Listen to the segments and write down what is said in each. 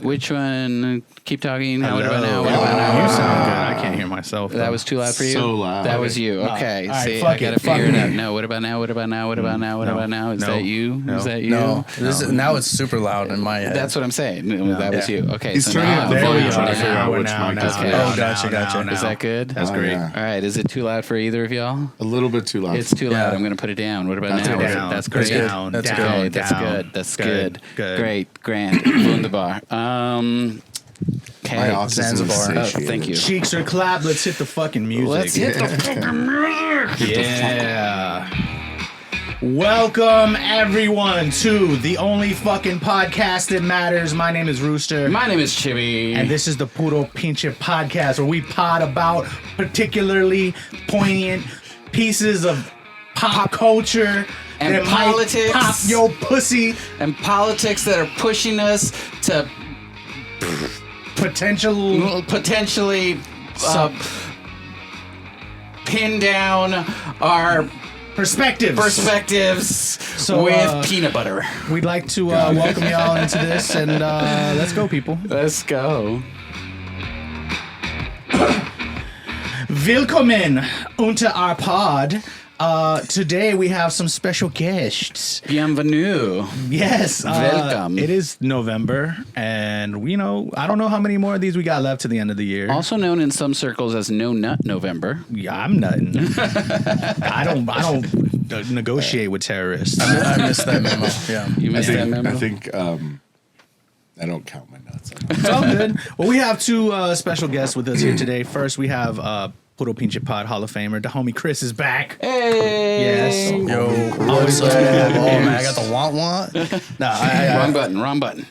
Which one? Keep talking. What about now? You sound good. I can't hear myself. That was too loud for you? So loud. That was you. Okay. All See, right, I got to figure it out. No, what about now? What about now? What about now? What about now? Is that you? Is that you? No. Now it's super loud in my head. That's what I'm saying. That was you. Okay. He's so turning now, up the there we volume, are. trying to figure out which Now, mic now, is now, good. now. Oh, gotcha. Is that good? That's All great. right. Is it too loud for either of y'all? A little bit too loud. It's too loud. Yeah. I'm going to put it down. What about That's now? okay. That's great. Down, That's down, good. Okay, that's down. good. That's good. Good. Great. Grand. Wunderbar. Okay. My autism is Zanzibar. satiated. Thank you. Cheeks are clapped. Let's hit the fucking music. Let's hit the fucking music. Yeah. Welcome everyone to the only fucking podcast that matters. My name is Rooster. My name is Chibbi. And this is the Puro Pinche Podcast, where we pod about particularly poignant pieces of pop culture And that politics. might pop your pussy. And politics that are pushing us to potentially pin down our perspectives So, with peanut butter. We'd like to welcome y'all into this, and let's go, people. Let's go. Willkommen unter our pod. Today we have some special guests. Bienvenue. Yes, Welcome. It is November, and we know I don't know how many more of these we got left to the end of the year. Also known in some circles as No Nut November. Yeah, I'm nutting. I don't negotiate with terrorists. I missed that memo. Yeah. You missed that memo? I think I don't count my nuts. It's all good. Well, we have two special guests with us here today. First, we have Puro Pinche Pod Hall of Famer, the homie Chris is back. Hey. Yes. Yo, what's up? Oh, man, I got the want. No, Wrong button.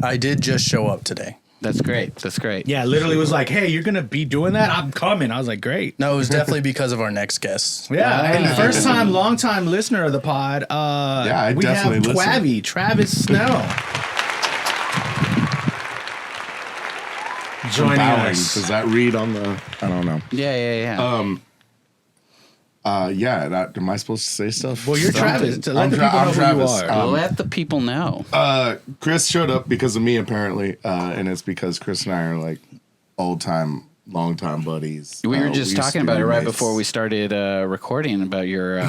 I did just show up today. That's great. That's great. Yeah, literally was like, hey, you're going to be doing that? I'm coming. I was like, great. No, it was definitely because of our next guest. Yeah, and first time, long time listener of the pod. I we have definitely listen. Twabby, Travis Snell. Joining Bowing. us. Does that read on the? I don't know. Yeah. Am I supposed to say stuff? Well, you're Travis. To let the people know who Travis. you are. Let the people know. Chris showed up because of me, apparently, and it's because Chris and I are like old time, long time buddies. We were just used talking to be about it right roommates. before we started recording about your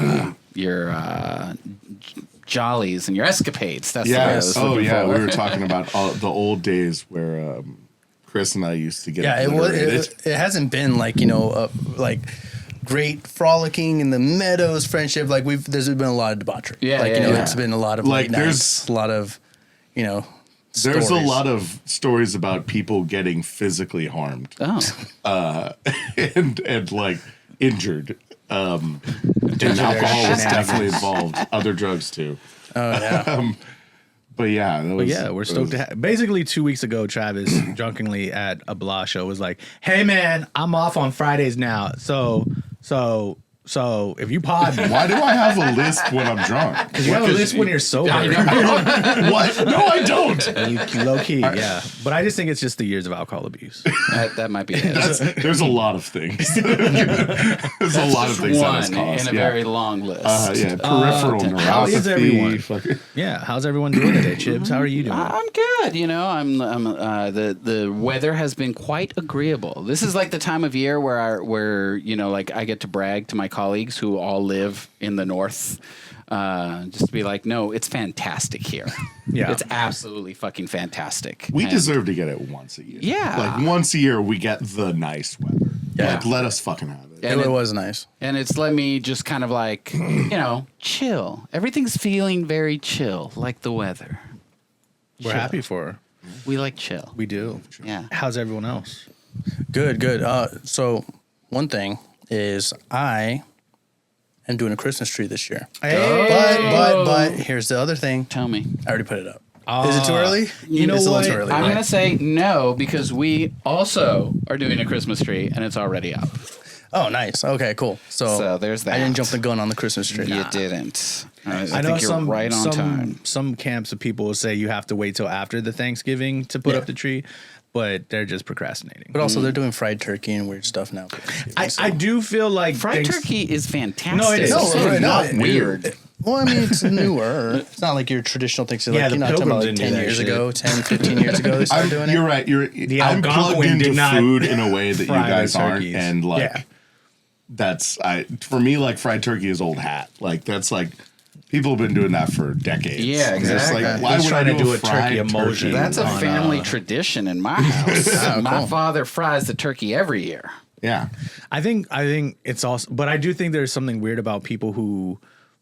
jollies and your escapades. That's Yes. the word I was looking We for. were talking about all the old days where Chris and I used to get Yeah, obliterated. it hasn't been like, like great frolicking in the meadows friendship. Like there's been a lot of debauchery. Yeah, like, yeah. it's been a lot of Like, late nights, a lot of, There's stories. a lot of stories about people getting physically harmed Oh, and like injured. And alcohol was definitely involved. Other drugs too. Oh, yeah. But yeah, But yeah, we're stoked to have. Basically, 2 weeks ago, Travis drunkenly at a blah show was like, "Hey man, I'm off on Fridays now. So if you pod me, Why do I have a lisp when I'm drunk? because you have a list when you're sober." What? No, I don't. Low key, yeah. But I just think it's just the years of alcohol abuse. that might be it. There's a lot of things. There's a lot of things that has One caused. in a very long list. Peripheral neuropathy. How is everyone? fucking- Yeah, how's everyone doing today, Chibs? How are you doing? I'm good. I'm the weather has been quite agreeable. This is like the time of year where I get to brag to my colleagues who all live in the north. Just to be like, no, it's fantastic here. Yeah. It's absolutely fucking fantastic. We And- deserve to get it once a year. Yeah. Like once a year we get the nice weather. Yeah. Like let us fucking have it. And it was nice. And it's let me just kind of like, chill. Everything's feeling very chill, like the weather. We're happy for her. We like chill. We do. Yeah. How's everyone else? Good. So one thing is I am doing a Christmas tree this year. But here's the other thing. Tell me. I already put it up. Is it too early? You know It's a little what? too early, I'm right? going to say no because we also are doing a Christmas tree and it's already up. Oh, nice. Okay, cool. So there's I didn't that. jump the gun on the Christmas tree. You didn't. I I know think you're right on time. some camps of people will say you have to wait till after the Thanksgiving to put up the tree, but they're just procrastinating. But also, they're doing fried turkey and weird stuff now. I do feel like Fried turkey is fantastic. No, it is. It's No, not it- weird. Well, I mean, it's newer. It's not like your traditional things. Like, Yeah, the you're not talking about Pilgrims like didn't 10 do that years shit. ago, 10, 15 years ago they started doing it. You're right. I'm plugged Algonquin into did not food in a way that you fry their guys aren't, turkeys. and like Yeah. that's for me, like fried turkey is old hat. Like that's like people have been doing that for decades. Yeah, And it's exactly. like, why He's would trying I to do do a a turkey fried emoji. turkey? That's a on, family tradition in my house. My cool. father fries the turkey every year. Yeah. I think it's also, but I do think there's something weird about people who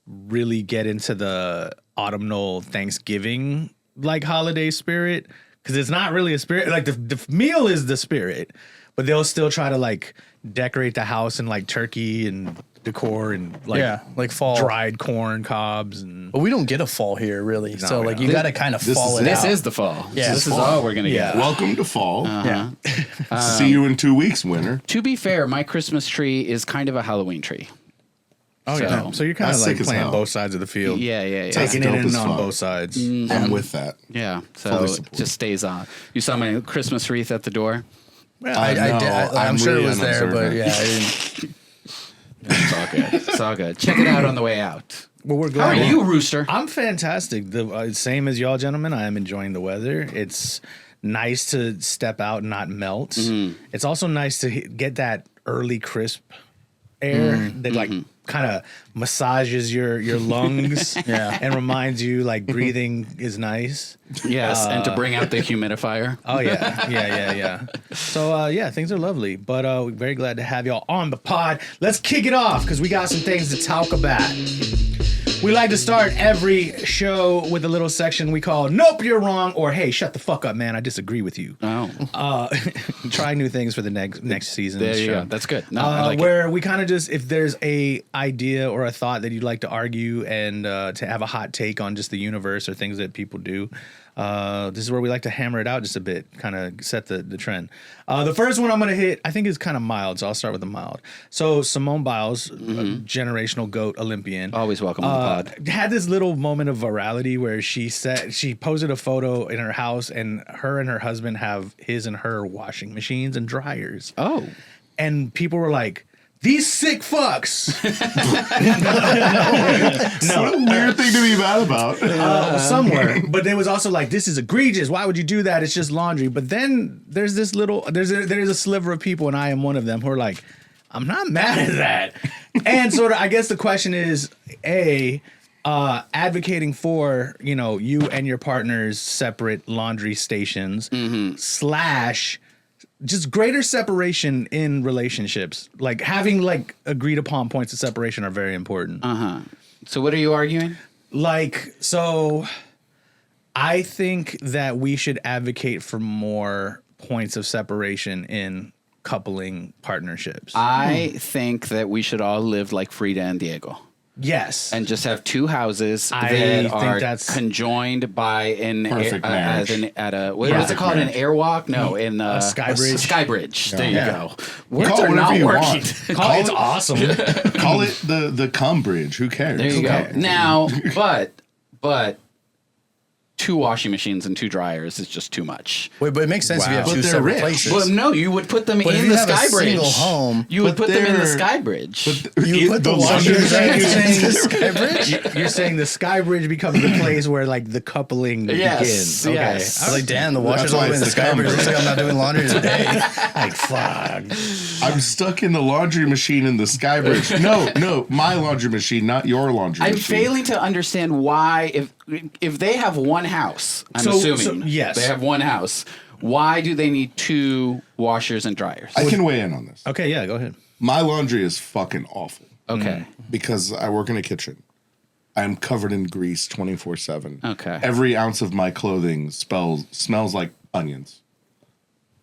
really get into the autumnal Thanksgiving like holiday spirit, because it's not really a spirit. Like the meal is the spirit, but they'll still try to like decorate the house in like turkey and decor and like like fall. dried corn cobs and But we don't get a fall here, really. So, we like, don't. you got to kind of This fall is it it. out. This is the fall. Yeah, This it's is all we're gonna Yeah. get. Welcome to fall. Yeah. See you in 2 weeks, winter. To be fair, my Christmas tree is kind of a Halloween tree. oh So- yeah. So you're kind of That's like sick as playing hell. both sides of the field. Yeah. Taking That's it dope in as on fuck. both sides. I'm with that. Yeah. So Fully it support. just stays on. You saw my Christmas wreath at the door. I No, did. I'm sure really it was there, but unobservant. yeah, I didn't. It's all good. It's all good. Check it out on the way out. Well, we're How glad. are you, Rooster? I'm fantastic. The same as y'all, gentlemen. I am enjoying the weather. It's nice to step out and not melt. It's also nice to get that early crisp air that like kind of massages your lungs and reminds you like breathing is nice. Yes, and to bring out the humidifier. Oh yeah. So yeah, things are lovely. But we're very glad to have y'all on the pod. Let's kick it off because we got some things to talk about. We like to start every show with a little section we call "Nope, you're wrong" or "Hey, shut the fuck up, man. I disagree with you." Oh, Try new things for the next season. there you show. go. That's good. No, I like it. where we kind of just, if there's a idea or a thought that you'd like to argue and to have a hot take on just the universe or things that people do, this is where we like to hammer it out just a bit, kind of set the trend. The first one I'm going to hit, I think, is kind of mild, so I'll start with the mild. So Simone Biles, a generational GOAT Olympian, Always welcome on the pod. had this little moment of virality where she posted a photo in her house, and her husband have his and her washing machines and dryers. Oh, And people were like, "These sick fucks." What a weird thing to be mad about. Somewhere. But there was also like, "This is egregious. Why would you do that? It's just laundry." But then there's this there's a sliver of people, and I am one of them, who are like, "I'm not mad at that." And sort of, I guess the question is, advocating for, you and your partner's separate laundry stations / just greater separation in relationships. Like having like agreed upon points of separation are very important. so what are you arguing? Like, so I think that we should advocate for more points of separation in coupling partnerships. I think that we should all live like Frida and Diego. Yes. And just have two houses I that think are that's- conjoined by an Perfect marriage. what is it called? An airwalk? No, in A sky bridge. Sky bridge. There you Yeah. go. Words Call it are whatever not you working. want. It's awesome. Call it the cum bridge. Who cares? There you Okay. go. Now, but two washing machines and two dryers is just too much. Wait, but it makes sense if you have But two they're separate rich. places. Well, no, you would put them But if in you the have a Sky Bridge. single home, You would but put them in the they're- Sky Bridge. you put the washing You're saying, machine in the Sky Bridge? you're saying the sky bridge becomes the place where like the coupling Yes, begins. Okay. yes. I was like, damn, the washer's That's why all the way in the it's the Sky Bridge. cum Looks like I'm not doing laundry today. Like, fuck. I'm stuck in the laundry machine in the sky bridge. No, my laundry machine, not your laundry I'm machine. failing to understand why, if they have one house, I'm assuming yes. they have one house, why do they need two washers and dryers? I can weigh in on this. Okay, yeah, go ahead. My laundry is fucking awful Okay. because I work in a kitchen. I'm covered in grease 24/7. Okay. Every ounce of my clothing smells like onions.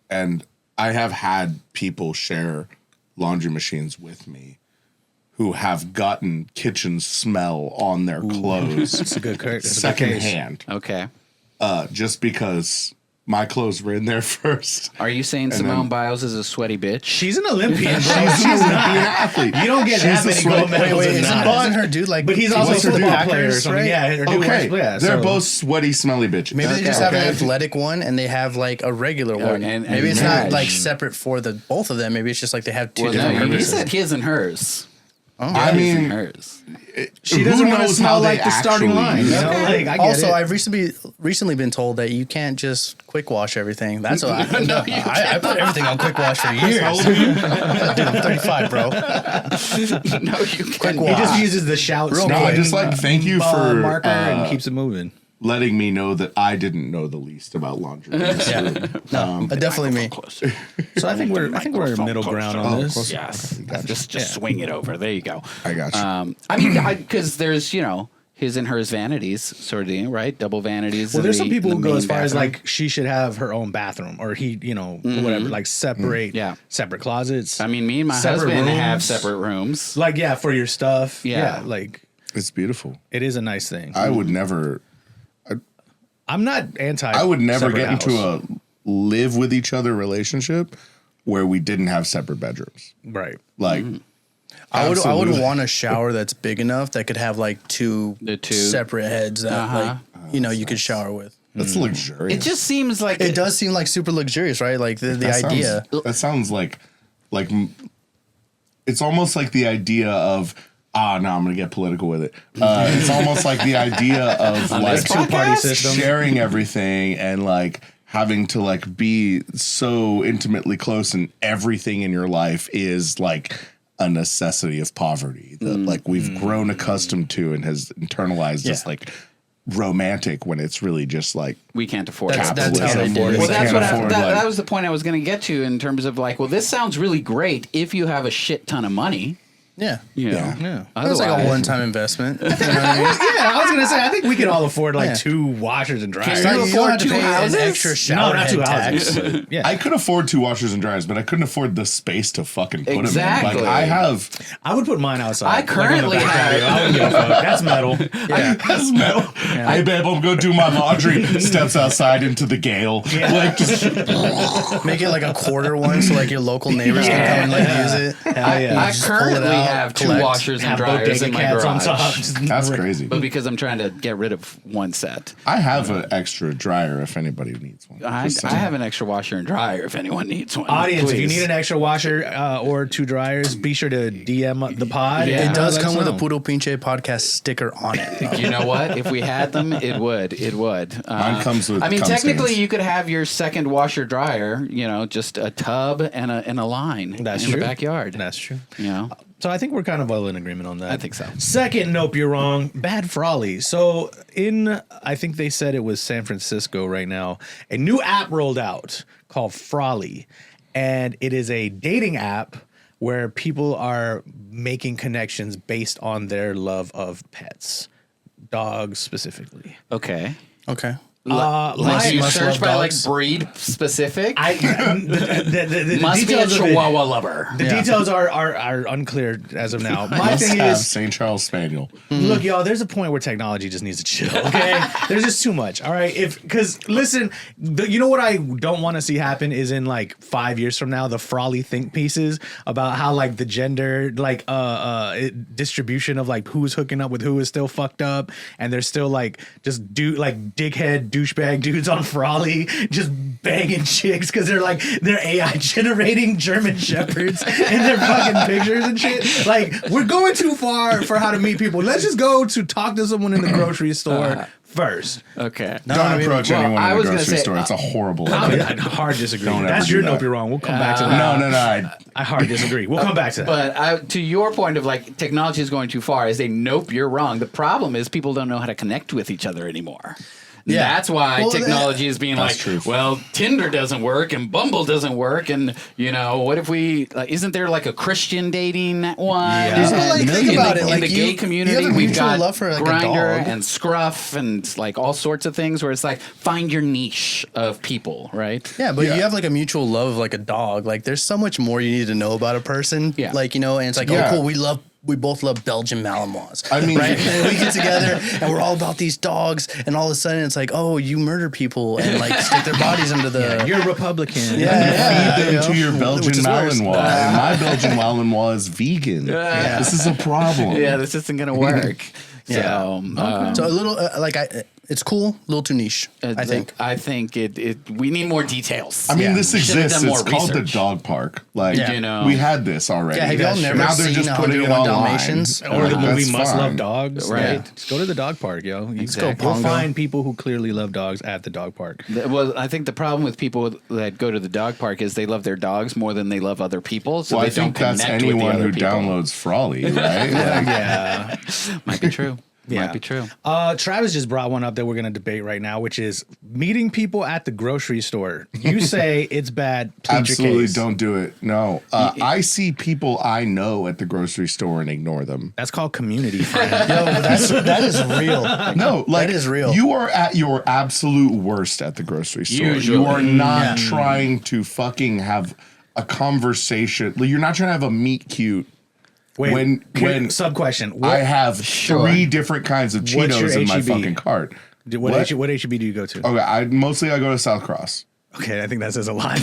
And I have had people share laundry machines with me who have gotten kitchen smell on their clothes That's a good case. secondhand, Okay. just because my clothes were in there first. Are you saying then- Simone Biles is a sweaty bitch? She's an Olympian, bro. She's an Olympian athlete. You don't get that She's many a gold sweat- medals. Wait, in that. isn't her dude like? But he's also a What's her football dude? player or something. right? Yeah, her dude Okay, works- they're so- both sweaty, smelly bitches. Maybe they just have an Okay. athletic one and they have like a regular one. and Maybe it's marriage. not like separate for the both of them. Maybe it's just like they have two Well, different no, you purposes. said his and hers. I mean, hers. She doesn't want to smell like the starting line. You know? Okay. Like, I get Also, it. I've recently been told that you can't just quick wash everything. That's what I put everything on quick wash for years. Dude, I'm 35, bro. No, you can't. He just uses the shout. Real stain, quick. just like thank you for marker and keeps it moving. letting me know that I didn't know the least about laundry. Yeah. No, definitely me. Closer. So I think we're middle ground on this. close. Yes. Just swing it over. There you go. I got you. I mean, because there's, his and hers vanities sort of thing, right? Double vanities. Well, in there's the- some people in who the go main as far as bathroom. like she should have her own bathroom, or he, whatever, like separate, Yeah. separate closets. I mean, me and my separate husband have rooms. separate rooms. Like, yeah, for your stuff. Yeah. Like It's beautiful. it is a nice thing. I would never. I'm not anti. I would never separate get into house. a live with each other relationship where we didn't have separate bedrooms. right. Like, I would absolutely. want a shower that's big enough that could have like two The two. separate heads that you could shower with. That's luxurious. It just seems like It does seem like super luxurious, right? Like the That idea. That sounds like it's almost like the idea of. No, I'm gonna get political with it. It's almost like the idea of like two-party system. sharing everything and like having to like be so intimately close, and everything in your life is like a necessity of poverty that like we've grown accustomed to and has internalized as like romantic when it's really just like we can't afford it. That's how they capitalism. did it. Well, that's Can't what afford, that was the point I was going to get to in terms of like, well, this sounds really great if you have a shit ton of money. Yeah. You know, Yeah. That's like a Otherwise- one-time investment. You know what I mean? Yeah, I was gonna say I think we could all afford like Yeah. 2 washers and dryers. Can Like, you you don't afford have to two pay houses? an extra shower not 2 head houses. tax. but yeah, I could afford 2 washers and dryers, but I couldn't afford the space to fucking put Exactly. them in. Like I have I would put mine outside. I like, on the currently back have- patio. I wouldn't give a fuck. That's metal. that's metal. Hey babe, I'm gonna do my laundry. Steps outside into the gale. Like just Make it like a quarter one so like your local neighbors can come and like use it. Hell yeah. I Just pull it currently out, have 2 collect, washers and Have dryers bodega in my cats on garage. top. Just that's crazy. But because I'm trying to get rid of one set, I have an extra dryer if anybody needs one. I Just saying. have an extra washer and dryer if anyone needs one. Audience, if you please. need an extra washer or 2 dryers, be sure to DM the pod. Yeah. and It does let us come with a know. Puro Pinche Podcast sticker on it. You know what? If we had them, it would. It would. Mine comes with I mean, cum technically, stains. you could have your second washer dryer. Just a tub and a line That's in true. the backyard. That's true. So I think we're kind of all in agreement on that. I think so. Second, nope, you're wrong. Bad Frawly. So I think they said it was San Francisco right now, a new app rolled out called Frawly. And it is a dating app where people are making connections based on their love of pets, dogs specifically. Okay. Okay. Like you must search love by dogs. like breed specific. The Must be a details of it- Chihuahua lover. The details are unclear as of now. My Must thing have is, St. Charles Spaniel. look, y'all, there's a point where technology just needs to chill, okay? There's just too much, all right? Because, listen, you know what I don't want to see happen is in, like, 5 years from now, the Frawly think pieces about how, like, the gender, like, distribution of, like, who's hooking up with who is still fucked up, and there's still, like, just, dickhead, douchebag dudes on Frawly just banging chicks because they're AI generating German shepherds in their fucking pictures and shit. Like, we're going too far for how to meet people. Let's just go to talk to someone in the grocery store first. Okay. Don't approach anyone I in was the gonna grocery say, store. It's a horrible I idea. hard disagree. Don't ever That's do your that. nope, you're wrong. We'll come back to that. No. I hard disagree. We'll come back to that. But to your point of like technology is going too far, is a nope, you're wrong. The problem is people don't know how to connect with each other anymore. Yeah. That's why Well, technology is being that's like, true. well, Tinder doesn't work and Bumble doesn't work, and what if we? Isn't there like a Christian dating one? Yeah. Well, like, think in about the, it. in Like, the you gay community, have a we've mutual got love for, like, a Grindr dog. and Scruff and like all sorts of things where it's like find your niche of people, right? Yeah, but you have like a mutual love of like a dog. Like there's so much more you need to know about a person. Yeah. Like, and it's like, Yeah. oh, cool, we both love Belgian Malinois. I mean- right? And we get together and we're all about these dogs, and all of a sudden it's like, oh, you murder people and like stick their bodies under the. You're a Republican. Yeah, Feed there them you to go. your Belgian Which is worse. Malinois. And my Belgian Malinois is vegan. This is a problem. Yeah, this isn't gonna work. Yeah. So So a little It's cool, a little too niche. I think. I think we need more details. I mean, this We should've exists. done more It's called the research. dog park. Like, You know. we had this already. Yeah, have y'all never now they're seen just putting it 101 online. Dalmatians? Or the Like, movie that's Must Love fine. Dogs. Right. Yeah. Just go to the dog park, yo. You Exactly. You'll Pongo. find people who clearly love dogs at the dog park. Well, I think the problem with people that go to the dog park is they love their dogs more than they love other people. So Well, they I think don't that's connect with the anyone other who people. downloads Frawly, right? Like, Yeah. Might be true. Yeah. Might be true. Travis just brought one up that we're going to debate right now, which is meeting people at the grocery store. You say it's bad. Plead absolutely your case. don't do it. No. I see people I know at the grocery store and ignore them. That's called community, friend. Yo, that is real. No, like that is real. You are at your absolute worst at the grocery store. Usually. You are not trying to fucking have a conversation. Like, you're not trying to have a meet cute. Wait, when sub question. I have 3 different kinds of What's your Cheetos in my HEB? fucking cart. What HEB do you go to? Okay, I go to South Cross. Okay, I think that says a lot.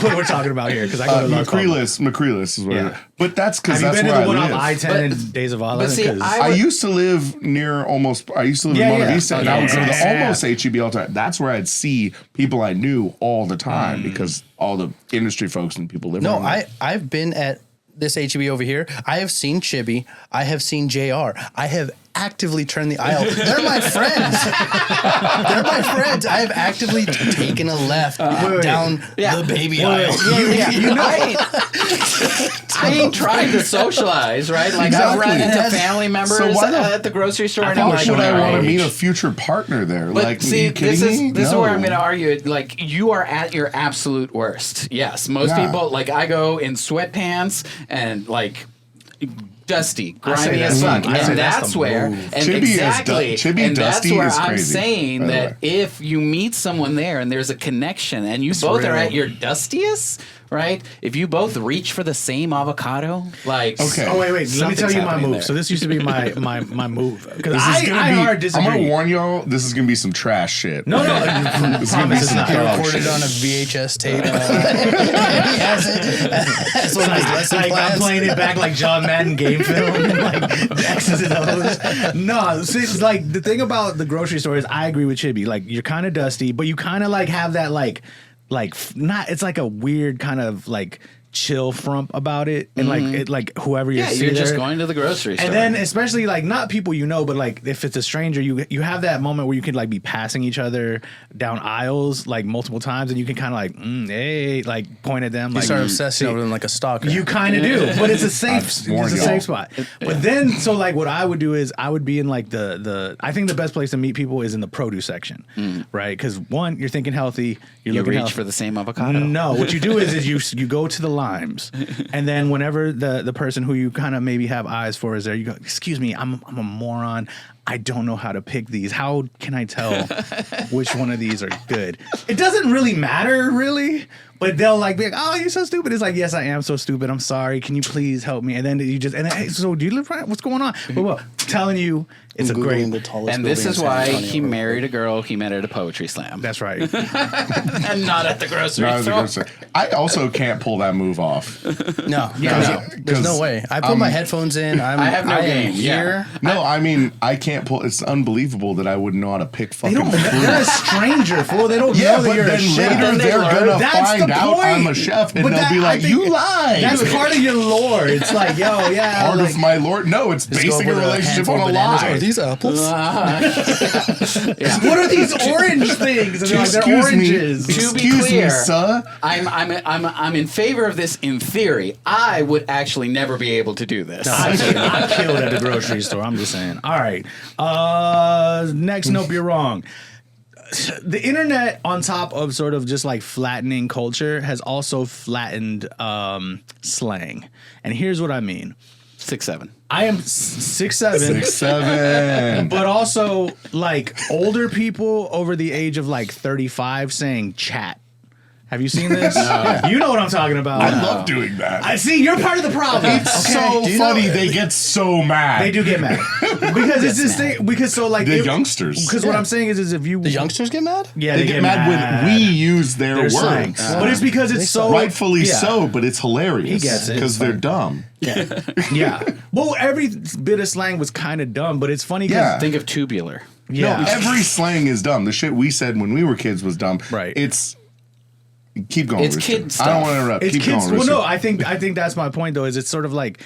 What we're talking about here, because I go to Las Palmas. McCreeless is what it is. But that's because Have you that's been to where the I one on live. I-10 in Days of Allah? But see, 'Cause- I I would- used to live near almost. I used to live in Yeah, Monte yeah. Vista, and I would go to the Yeah. almost HEB all the time. That's where I'd see people I knew all the time because all the industry folks and people live. No, around there. I've been at this HEB over here. I have seen Chibbi. I have seen JR. I have actively turned the aisle. They're my friends. They're my friends. I have actively taken a left down the baby aisle. I ain't trying to socialize, right? Like I've run Exactly. into family members So why the- at the grocery store, and Why I'm like, would I "All want to right." meet a future partner there? But like, see, are you kidding me? this is where I'm No. going to argue. Like, you are at your absolute worst. Yes, most Yeah. people. Like, I go in sweatpants and like dusty, I say grimy as that's- fuck, I say and that's that's the where, move. and Chibbi is exactly, Chibbi and that's dusty where is I'm crazy, saying by the that way. if you meet someone there and there's a connection, and you both are real. at your dustiest, right? If you both reach for the same avocado, like, Okay. Oh wait! Let me something's tell you my happening move. there. So this used to be my move because This is gonna I be- hard I'm disagree. gonna warn y'all. This is gonna be some trash shit. No, This is gonna be promise it's some not. dog Recorded shit. on a VHS tape. He has it. That's one of his lesson Like I'm plans. playing it back like John Madden game film, like X's and O's. No, see, it's like the thing about the grocery store is I agree with Chibby. Like you're kind of dusty, but you kind of like have that not. It's like a weird kind of like chill frump about it, and like it like whoever you're yeah, seeing you're just there. going to the grocery store. And then especially like not people you know, but like if it's a stranger, you have that moment where you can like be passing each other down aisles like multiple times, and you can kind of like hey, like point at them. You like start obsessing over them like a stalker. you kind of do, but it's a safe, warned it's a y'all. safe spot. But then, so like, what I would do is I would be in like the. I think the best place to meet people is in the produce section, right? Because one, you're thinking healthy, you're you looking reach healthy. for the same avocado. No, what you do is you go to the limes, and then whenever the person who you kind of maybe have eyes for is there, you go, excuse me, I'm a moron. I don't know how to pick these. How can I tell which one of these are good? It doesn't really matter, really. But they'll like be like, "Oh, you're so stupid." It's like, "Yes, I am so stupid. I'm sorry. Can you please help me?" And then you just hey, so do you live right? What's going on? But telling you, it's a great. the tallest And this building is in San why Antonio. he married a girl he met at a poetry slam. That's right. And not at the grocery No, store. I also can't pull that move off. No, Yeah, no, no. there's no way. I put my headphones in. I have no am game, here. No, I mean I can't pull. It's unbelievable that I wouldn't know how to pick They fucking don't. fruit. They're a stranger, fool. They don't Yeah, know that but you're a then chef. later Then they they're learn. gonna That's find the out point. I'm a chef, and But they'll that- be I like, think "You lied." That's part of your lore. It's like, yo, yeah. part like, of my lord. No, it's Just go basing a over the relationship handful on of a bananas. lie. Are these apples? What are these orange things? And they're like, they're oranges. To be Excuse me, clear, sir. I'm in favor of this in theory. I would actually never be able to do this. I'm killed at the grocery store. I'm just saying. All right. Next, nope, you're wrong. The internet, on top of sort of just like flattening culture, has also flattened slang. And here's what I mean. 6'7". I am 6'7". 6'7". But also, like, older people over the age of, like, 35 saying chat. Have you seen this? You know what I'm talking about. I love doing that. I see, you're part of the problem. It's so Do you funny. know- They get so mad. They do get mad. Because it's this thing, because so, like... The youngsters. Because what I'm saying is if you... The youngsters get mad? Yeah, They get mad when we use their Their words. slang. But it's because it's so... Rightfully yeah. so, but it's hilarious. He gets it. Because they're dumb. Yeah. Well, every bit of slang was kind of dumb, but it's funny because... Yeah. Think of tubular. Yeah. No, every slang is dumb. The shit we said when we were kids was dumb. Right. It's keep going. It's Rooster. kid I don't stuff. want to interrupt. It's Keep kids. going. Well, no, Rooster. I think that's my point though. Is it's sort of like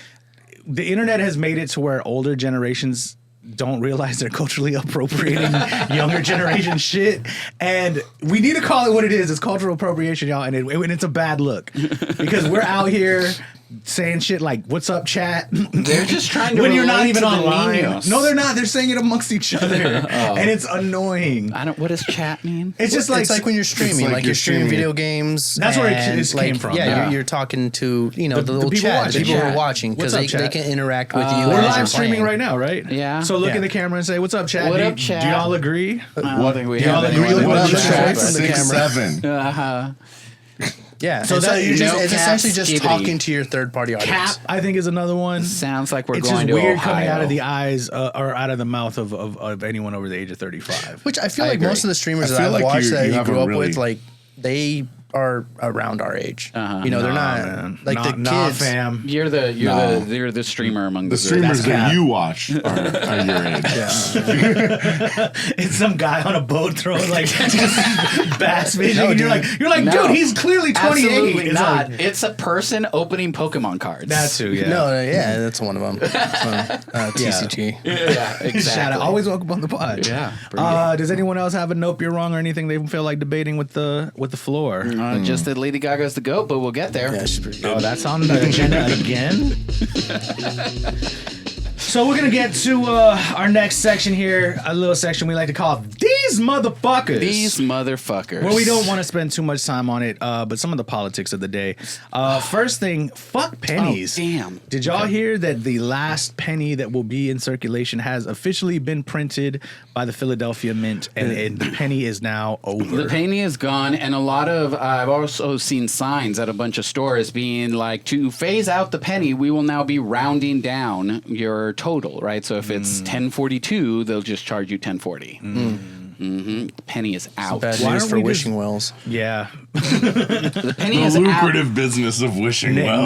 the internet has made it to where older generations don't realize they're culturally appropriating younger generation shit, and we need to call it what it is. It's cultural appropriation, y'all, and it's a bad look because we're out here saying shit like "What's up, chat?" They're just trying to when you're not relate even to the online. niños. No, they're not. They're saying it amongst each other, and it's annoying. I don't. What does chat mean? It's just like it's like when you're streaming, like like you're you're streaming streaming video games. That's where it and, just like, came from. Yeah, Yeah. You're talking to the little people chat, watching. people who Chat. are watching What's because up, they chat? can interact with you. we're as live you're streaming playing. right now, right? Yeah. So look Yeah. in the camera and say, "What's up, chat?" What Do up, you- chat? Do y'all agree? I don't think we do y'all have agree anyone with that what does I'm that, saying? but- 6, 7. Yeah, So so that- you're just, no it's cap, essentially just skibbity. talking to your third party audience. Cap, I think, is another one. Sounds like we're It's going just to weird Ohio. coming out of the eyes or out of the mouth of anyone over the age of 35. Which I feel I like agree. most of the streamers I that feel I've like watched you that you have grew a up really- with, like they are around our age. Uh-huh. You know, they're Nah, not man. like the Nah, kids. fam. You're the streamer among The the streamers cap. that you watch are your age. It's some guy on a boat throwing like bass fishing, No, and you're like, No. dude, he's clearly 28. Absolutely It's not. like, It's a person opening Pokemon cards. that too, yeah. No, yeah, that's one of them. TCG. Yeah, exactly. Shout out. Always welcome on the pod. Yeah. Does anyone else have a nope, you're wrong, or anything they feel like debating with the floor? Just that Lady Gaga's the goat, but we'll get there. Yeah, she's pretty good. Oh, that's on the agenda again. So we're gonna get to our next section here, a little section we like to call "These Motherfuckers." These motherfuckers. Well, we don't want to spend too much time on it, but some of the politics of the day. First thing, fuck pennies. Oh, damn. Did y'all hear that the last penny that will be in circulation has officially been printed by the Philadelphia Mint, and the penny is now over? The penny is gone, and a lot of I've also seen signs at a bunch of stores being like, to phase out the penny, we will now be rounding down your total, right? So if it's 1042, they'll just charge you 1040. Mm-hmm. Penny is out. Bad Why news don't for we just- wishing wells. Yeah. The penny The is out. lucrative business of wishing well.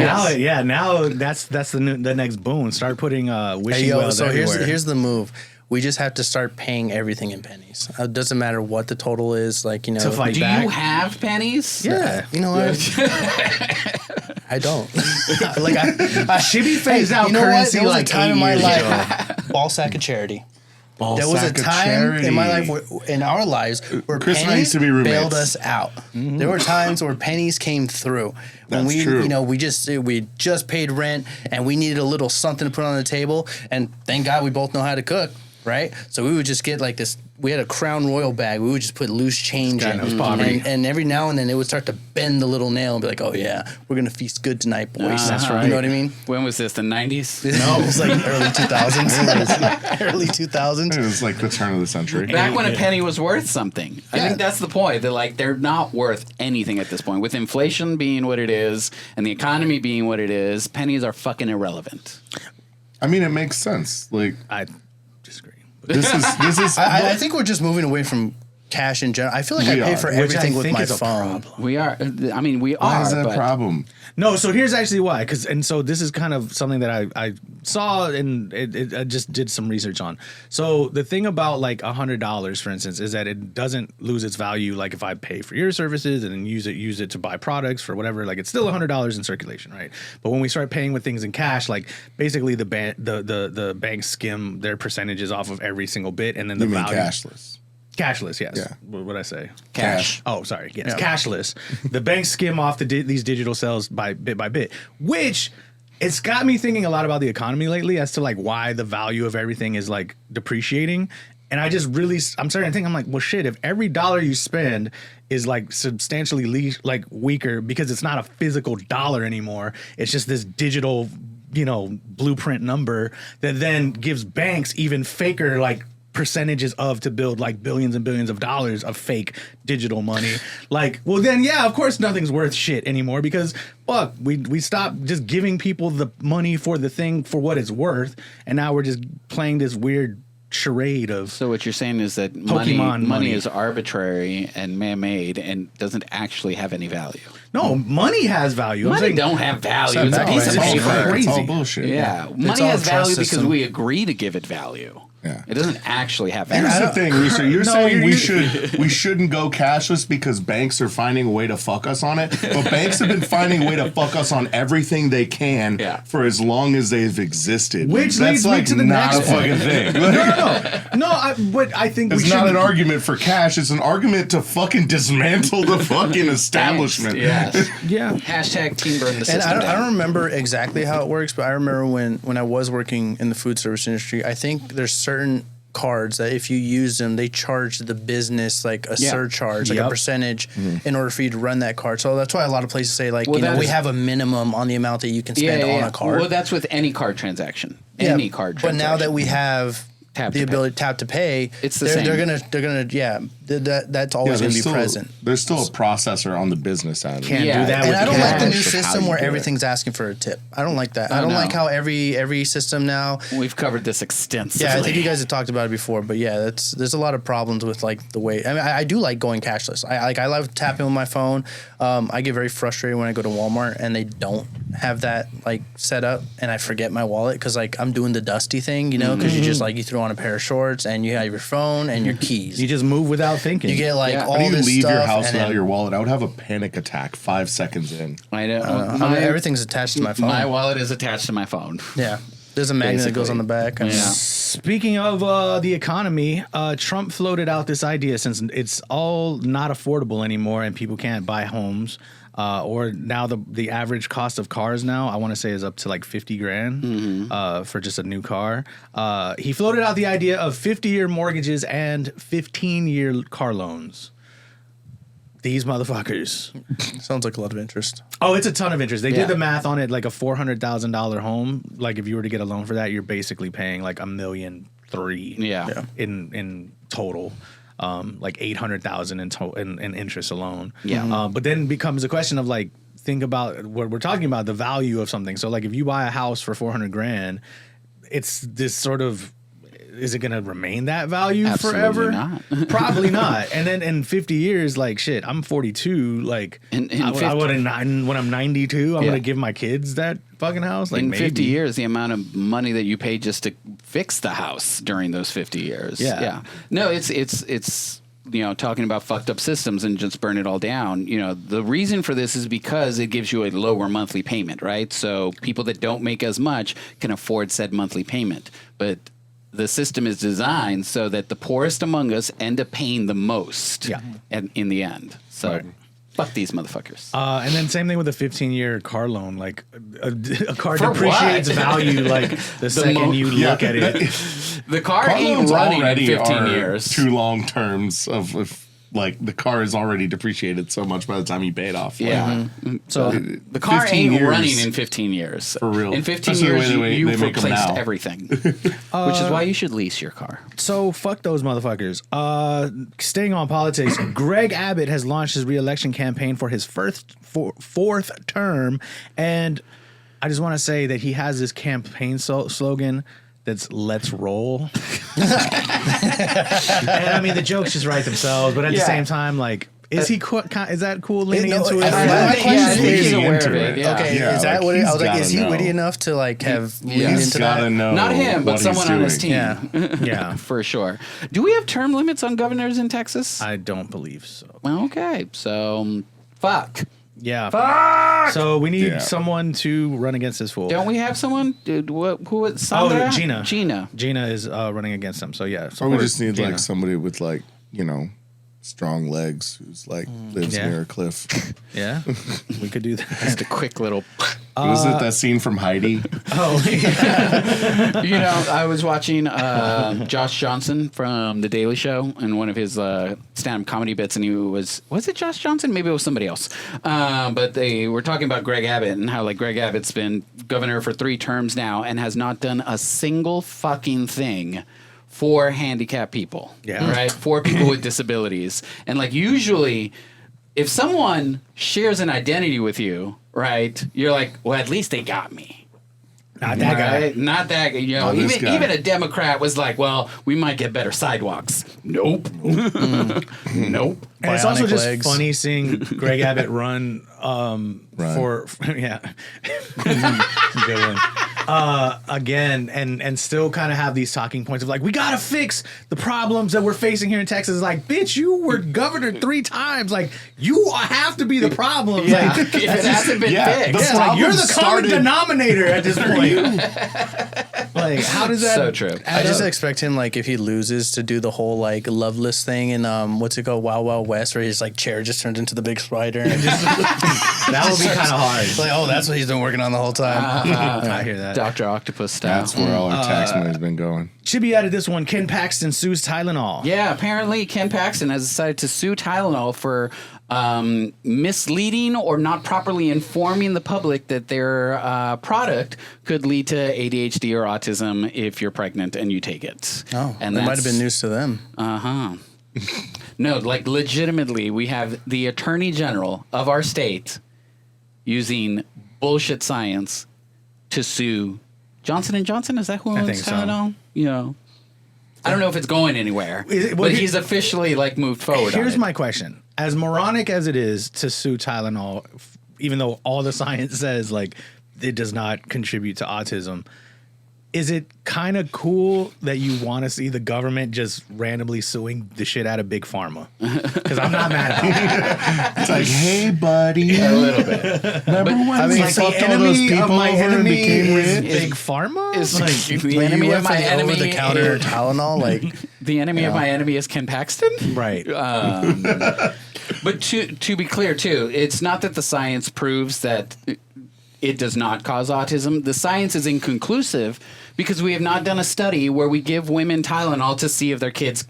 Now that's the next boon. Start putting wishing Hey, yo, wells so everywhere. here's the move. We just have to start paying everything in pennies. It doesn't matter what the total is. Like, you know, To fight Do back. you have pennies? Yeah. You know what? I don't. Like I Chibbi phased out you know what? currency There was like a time 8 in my years life, ball sack of charity. There was a Sack of time in my charity. life, in our lives, where Chris and I pennies used to be roommates. bailed us out. There were times where pennies came through when That's we, true. you know, we just paid rent and we needed a little something to put on the table. And thank God we both know how to cook, right? So we would just get like this. We had a Crown Royal bag. We would just put loose change in, knows poverty. and every now and then it would start to bend the little nail and be like, "Oh yeah, we're gonna feast good tonight, boys." That's right. You know what I mean? When was this? The 90s? No, it was like early 2000s. Early 2000s. It was like the turn of the century. Back when a penny was worth something. I Yeah. think that's the point. They're not worth anything at this point. With inflation being what it is and the economy being what it is, pennies are fucking irrelevant. I mean, it makes sense. Like I disagree. this is. I think we're just moving away from cash in general. I feel like We I pay are, for which everything I with think my is a phone. problem. We are. I mean, we Why are. is that a but problem? No, so here's actually why. So this is kind of something that I saw and I just did some research on. So the thing about like $100, for instance, is that it doesn't lose its value. Like if I pay for your services and then use it to buy products for whatever, like it's still $100 in circulation, right? But when we start paying with things in cash, like basically the banks skim their percentages off of every single bit, and then the You mean value cashless? Cashless, yes. Yeah. What would I say? cash. Oh, sorry. Yes, cashless. The banks skim off these digital sales by bit, which it's got me thinking a lot about the economy lately as to like why the value of everything is like depreciating. And I'm starting to think, I'm like, well, shit, if every dollar you spend is like substantially like weaker because it's not a physical dollar anymore, it's just this digital, blueprint number that then gives banks even faker like percentages to build like billions and billions of dollars of fake digital money. Like, well then, yeah, of course nothing's worth shit anymore because fuck, we stopped just giving people the money for the thing for what it's worth, and now we're just playing this weird charade of So what you're saying is that Pokemon money money. is arbitrary and man-made and doesn't actually have any value. no, money has value. I'm Money saying don't have value. It's a value. piece of It's paper. crazy. It's all bullshit. Yeah, money all has trust value because system. we agree to give it value. Yeah. It doesn't actually have Here's value. the thing, Rooster. You're saying you're- we shouldn't go cashless because banks are finding a way to fuck us on it. But banks have been finding a way to fuck us on everything they can for as long as they've existed. Which That's leads me to the not next a fucking thing. But I think It's we not should. an argument for cash. It's an argument to fucking dismantle the fucking establishment. Yes. Yeah. Hashtag team burn the And system I down. don't remember exactly how it works, but I remember when I was working in the food service industry, I think there's certain cards that if you use them, they charge the business like a surcharge, like a percentage in order for you to run that card. So that's why a lot of places say like, we have a minimum on the amount that you can spend on a card. Well, that's with any card transaction. Any card But transaction. now that we have the ability to tap to pay, It's the they're same. that's always going to be present. There's still a processor on the business side. Of it. Can't Yeah. do that And with I don't like the new cash. system you where do it. everything's asking for a tip. I don't like that. I don't no. like how every system now. We've covered this extensively. Yeah, I think you guys have talked about it before, but yeah, there's a lot of problems with like the way. I mean, I do like going cashless. I love tapping with my phone. I get very frustrated when I go to Walmart and they don't have that like set up, and I forget my wallet because like I'm doing the dusty thing, because you just like you throw on a pair of shorts and you have your phone and your keys. You just move without thinking. You get like Yeah. all How do you this leave stuff your house and without then- your wallet? I would have a panic attack 5 seconds in. I know. I mean, everything's attached to my phone. My wallet is attached to my phone. Yeah, there's a magnet that goes on the back. I mean, Speaking of the economy, Trump floated out this idea since it's all not affordable anymore and people can't buy homes. Or now the average cost of cars now, I want to say, is up to like 50 grand for just a new car. He floated out the idea of 50-year mortgages and 15-year car loans. These motherfuckers. sounds like a lot of interest. Oh, it's a ton of interest. They Yeah. did the math on it, like a $400,000 home. Like if you were to get a loan for that, you're basically paying like $1.3 million Yeah. in total. Like 800,000 in interest alone. Yeah. But then becomes a question of like, think about what we're talking about, the value of something. So like if you buy a house for 400 grand, it's this sort of, is it going to remain that value Absolutely forever? not. Probably not. And then in 50 years, like shit, I'm 42. Like In I 50 wouldn't, when I'm 92, I'm Yeah. going to give my kids that fucking house. Like In maybe. 50 years, the amount of money that you paid just to fix the house during those 50 years. Yeah. No, it's talking about fucked up systems and just burn it all down. The reason for this is because it gives you a lower monthly payment, right? So people that don't make as much can afford said monthly payment. But the system is designed so that the poorest among us end up paying the most in the end. So Right. fuck these motherfuckers. And then same thing with a 15-year car loan. Like a car For depreciates what? value like the second you look at it. The car Car ain't loans running in already 15 are years. too long terms of like the car is already depreciated so much by the time you pay it off. Like, Yeah. So The car 15 ain't years. running in 15 years. For real. In 15 Especially the years, way they you've make 'em replaced now. everything. Which is why you should lease your car. So fuck those motherfuckers. Staying on politics, Greg Abbott has launched his re-election campaign for his fourth term, and I just want to say that he has this campaign slogan that's "Let's roll." And I mean, the jokes just write themselves, but at the Yeah. same time, like, is that cool leaning no, into it? my question I is think he's leaning aware into of it. it. Yeah. Okay, Yeah, is that like, what he's I was like? Is he gotta witty know. enough to like have leaned He's into gotta that? know. Not him, but what someone he's on his doing. team. Yeah. Yeah, For sure. Do we have term limits on governors in Texas? I don't believe so. Well, okay. So, fuck. Yeah. Fuck! So we need Yeah. someone to run against this fool. Don't we have someone? Dude, who was Sandra? Gina. Gina. Gina is running against him. So yeah. Or we support just need Gina. like somebody with like, strong legs who's like lives Yeah. near a cliff. Yeah, we could do that. Just a quick little. Was it that scene from Heidi? Oh, I was watching Josh Johnson from The Daily Show and one of his stand-up comedy bits, and he was it Josh Johnson? Maybe it was somebody else. But they were talking about Greg Abbott and how like Greg Abbott's been governor for 3 terms now and has not done a single fucking thing for handicapped people. Yeah. Right? For people with disabilities. And like usually if someone shares an identity with you, right, you're like, well, at least they got me. not that guy. Right? Not that guy. Not this guy. Even a Democrat was like, well, we might get better sidewalks. Nope. Nope. And it's also Bionic just legs. funny seeing Greg Abbott run Right. for yeah. Good one. again, and still kind of have these talking points of like, we gotta fix the problems that we're facing here in Texas. Like, bitch, you were governor 3 times. Like, you have to be the problem. Yeah. Like, If it hasn't been fixed. The like, you're the common started- denominator at this point. Like, how does that? So true. I just expect him, like, if he loses, to do the whole, like, Loveless thing in, what's it called, Wild Wild West, where his, like, chair just turns into the big spider. And That would be kind of hard. like, oh, that's what he's been working on the whole time. I hear that. Dr. Octopus style. That's where all our tax money's been going. Chibbi added this one. Ken Paxton sues Tylenol. Yeah, apparently Ken Paxton has decided to sue Tylenol for misleading or not properly informing the public that their product could lead to ADHD or autism if you're pregnant and you take it. Oh, and that might have been news to them. Uh-huh. No, like legitimately, we have the Attorney General of our state using bullshit science to sue Johnson & Johnson. Is that who owns think so. Tylenol? You know, I don't know if it's going anywhere, Well, but he's officially like moved forward. Here's on it. my question. As moronic as it is to sue Tylenol, even though all the science says like it does not contribute to autism, is it kind of cool that you want to see the government just randomly suing the shit out of Big Pharma? Because I'm not mad at it. It's like, hey, buddy. A little bit. Remember when we Like, fucked all those people over and became is rich? Big Pharma? Is Like, the enemy of my enemy over-the-counter Tylenol, like, the enemy of my enemy is Ken Paxton? right. But to be clear, too, it's not that the science proves that it does not cause autism. The science is inconclusive because we have not done a study where we give women Tylenol to see if their kids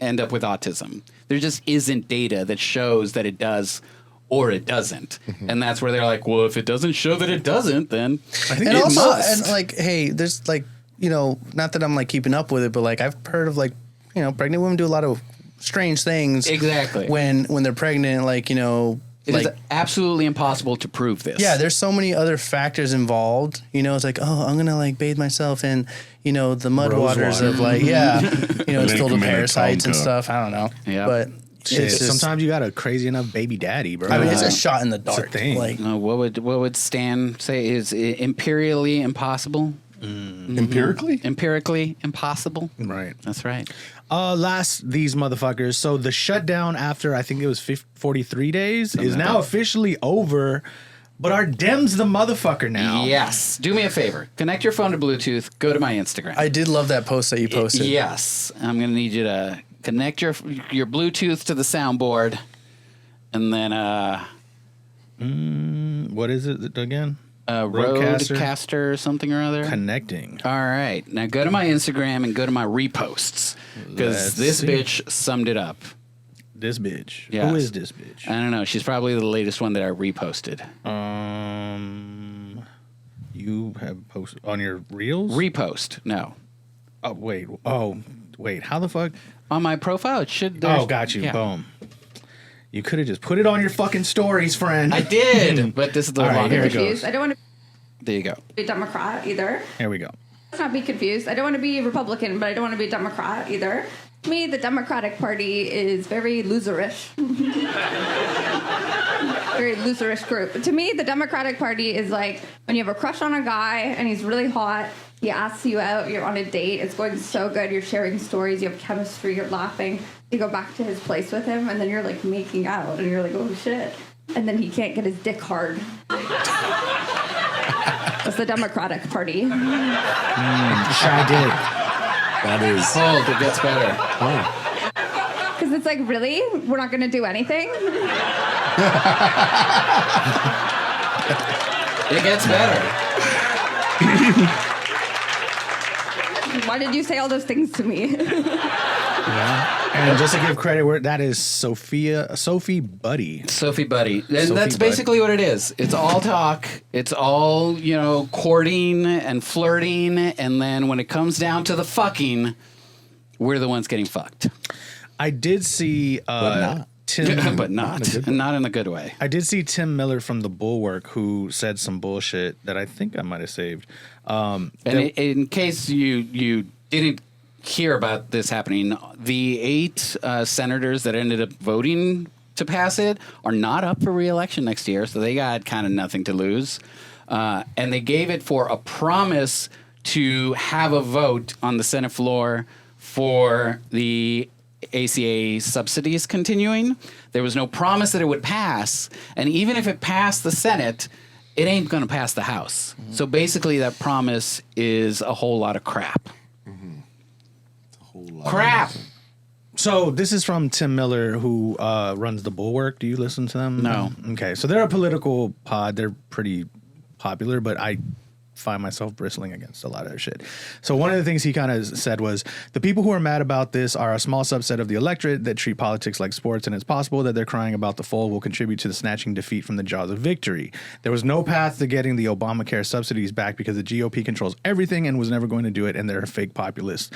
end up with autism. There just isn't data that shows that it does or it doesn't. And that's where they're like, well, if it doesn't show that it doesn't, then I think and it also, must. and like, hey, there's like, you know, not that I'm like keeping up with it, but like I've heard of like, you know, pregnant women do a lot of strange things. Exactly. When they're pregnant, like, you know, It like, is absolutely impossible to prove this. yeah, there's so many other factors involved. You know, it's like, oh, I'm gonna like bathe myself in, you know, the mud Rose waters water. of like, yeah, you know, it's Make filled them with in a parasites and Tonka. stuff. I don't know. Yeah. But Shit, it's just, sometimes you got a crazy enough baby daddy, bro. I mean, it's a shot in the dark. thing. Like, What would Stan say is empirically impossible? Empirically? Empirically impossible. right. That's right. Last these motherfuckers. So the shutdown after I think it was 43 days is now officially over. But our Dem's the motherfucker now. Yes. Do me a favor. Connect your phone to Bluetooth. Go to my Instagram. I did love that post that you posted. Yes. I'm going to need you to connect your Bluetooth to the soundboard. And then What is it again? Roadcaster or something or other. Connecting. All right. Now go to my Instagram and go to my reposts. Because Let's this see. bitch summed it up. This bitch. Yes. Who is this bitch? I don't know. She's probably the latest one that I reposted. You have posted on your reels? Repost. No. Oh wait. How the fuck? On my profile, it should. Oh, got you. Yeah. Boom. You could have just put it on your fucking stories, friend. I did, but this is the All right, longer here it version. goes. I don't want to There you go. be a Democrat either. Here we go. Let's not be confused. I don't want to be a Republican, but I don't want to be a Democrat either. To me, the Democratic Party is very loserish. Very loserish group. To me, the Democratic Party is like when you have a crush on a guy and he's really hot, he asks you out, you're on a date, it's going so good, you're sharing stories, you have chemistry, you're laughing. You go back to his place with him, and then you're like making out, and you're like, oh shit. And then he can't get his dick hard. That's the Democratic Party. Shy dick. That is. Hold, it gets better. Because it's like, really? We're not going to do anything? It gets better. Why did you say all those things to me? And just to give credit, that is Sophie Buddy. Sophie Buddy. And Sophie that's Buddy. basically what it is. It's all talk. It's all, courting and flirting. And then when it comes down to the fucking, we're the ones getting fucked. I did see not. Tim, But not in a good way. I did see Tim Miller from The Bulwark who said some bullshit that I think I might have saved. And in case you didn't hear about this happening, the 8 senators that ended up voting to pass it are not up for re-election next year, so they got kind of nothing to lose. and they gave it for a promise to have a vote on the Senate floor for the ACA subsidies continuing. There was no promise that it would pass, and even if it passed the Senate, it ain't going to pass the House. So basically, that promise is a whole lot of crap. It's a whole lot Crap. So this is from Tim Miller, who runs The Bulwark. Do you listen to them? No. Okay, so they're a political pod. They're pretty popular, but I find myself bristling against a lot of their shit. So one of the things he kind of said was, the people who are mad about this are a small subset of the electorate that treat politics like sports, and it's possible that they're crying about the fold will contribute to the snatching defeat from the jaws of victory. There was no path to getting the Obamacare subsidies back because the GOP controls everything and was never going to do it, and they're a fake populist.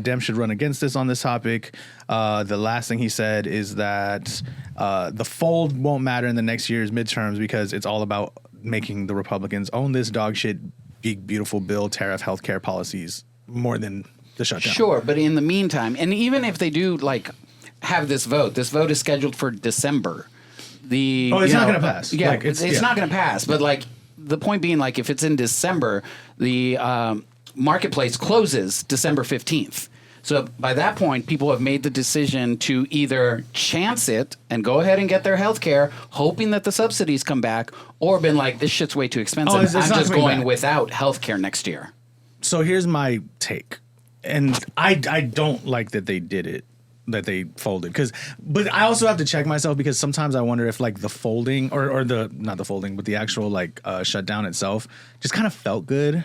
Dem should run against this on this topic. The last thing he said is that the fold won't matter in the next year's midterms because it's all about making the Republicans own this dog shit, big, beautiful bill, tariff, healthcare policies more than the shutdown. Sure, but in the meantime, and even if they do have this vote is scheduled for December. It's not going to pass. Yeah, it's not going to pass. But the point being, if it's in December, the marketplace closes December 15th. So by that point, people have made the decision to either chance it and go ahead and get their health care, hoping that the subsidies come back, or been like, this shit's way too expensive. It's I'm not just coming going back. without health care next year. So here's my take. And I don't like that they did it, that they folded. But I also have to check myself because sometimes I wonder if the folding or not the folding, but the actual shutdown itself just kind of felt good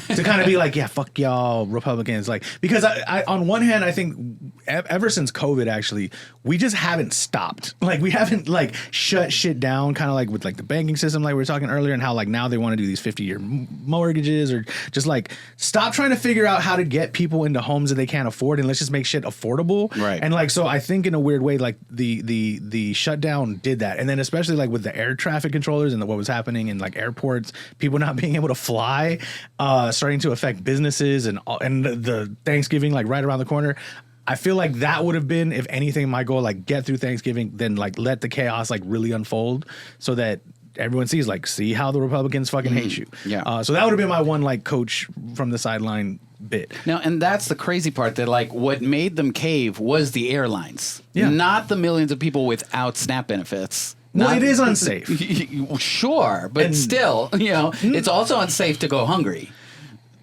to kind of be like, yeah, fuck y'all Republicans. Because I on one hand, I think ever since COVID, actually, we just haven't stopped. We haven't shut shit down, kind of with the banking system, we were talking earlier, and how now they want to do these 50-year mortgages, or just stop trying to figure out how to get people into homes that they can't afford, and let's just make shit affordable. Right. And so I think in a weird way, the shutdown did that. And then especially with the air traffic controllers and what was happening in airports, people not being able to fly, starting to affect businesses and the Thanksgiving right around the corner. I feel like that would have been, if anything, my goal, get through Thanksgiving, then let the chaos really unfold so that everyone sees see how the Republicans fucking hate you. Yeah. So that would have been my one coach from the sideline bit. Now, and that's the crazy part, that what made them cave was the airlines, not the millions of people without SNAP benefits. Well, it is unsafe. Sure, but still, it's also unsafe to go hungry.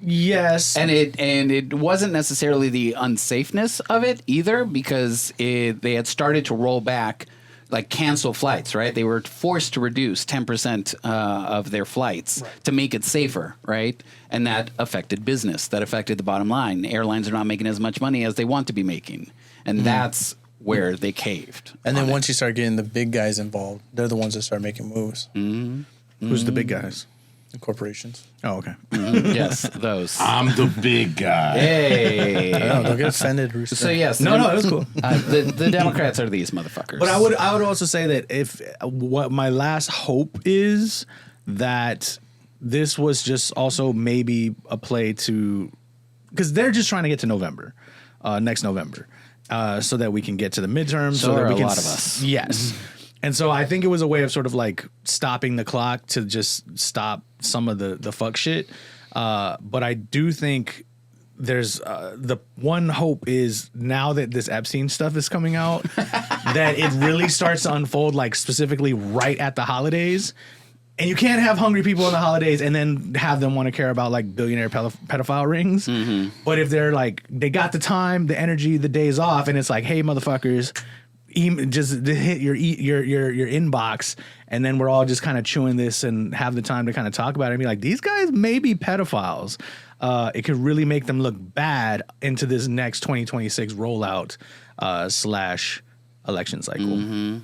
Yes. And it wasn't necessarily the unsafeness of it either, because they had started to roll back, cancel flights, right? They were forced to reduce 10% of their flights to make it safer, right? And that affected business. That affected the bottom line. Airlines are not making as much money as they want to be making. And that's where they caved. And then once you start getting the big guys involved, they're the ones that start making moves. Who's the big guys? The corporations. Oh, okay. Yes, those. I'm the big guy. Hey. I don't know, don't get offended, Rooster. So yes, No, it was cool. the Democrats are these motherfuckers. But I would also say that if what my last hope is that this was just also maybe a play to, because they're just trying to get to November, next November, so that we can get to the midterms. So that are we a can lot of us. Yes. And so I think it was a way of sort of stopping the clock to just stop some of the fuck shit. But I do think there's the one hope is, now that this Epstein stuff is coming out, that it really starts to unfold specifically right at the holidays. And you can't have hungry people in the holidays and then have them want to care about billionaire pedophile rings. Mm-hmm. But if they're they got the time, the energy, the days off, and it's hey, motherfuckers, just hit your inbox, and then we're all just kind of chewing this and have the time to kind of talk about it and be these guys may be pedophiles. It could really make them look bad into this next 2026 rollout / election cycle. Mm-hmm.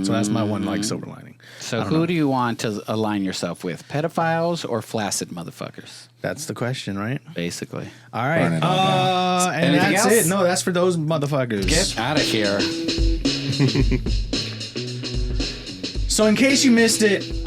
So that's my one silver lining. So who do you want to align yourself with? Pedophiles or flaccid motherfuckers? That's the question, right? Basically. All right. Burn it all And Anything that's else? it. No, that's for those motherfuckers. Get out of here. So in case you missed it,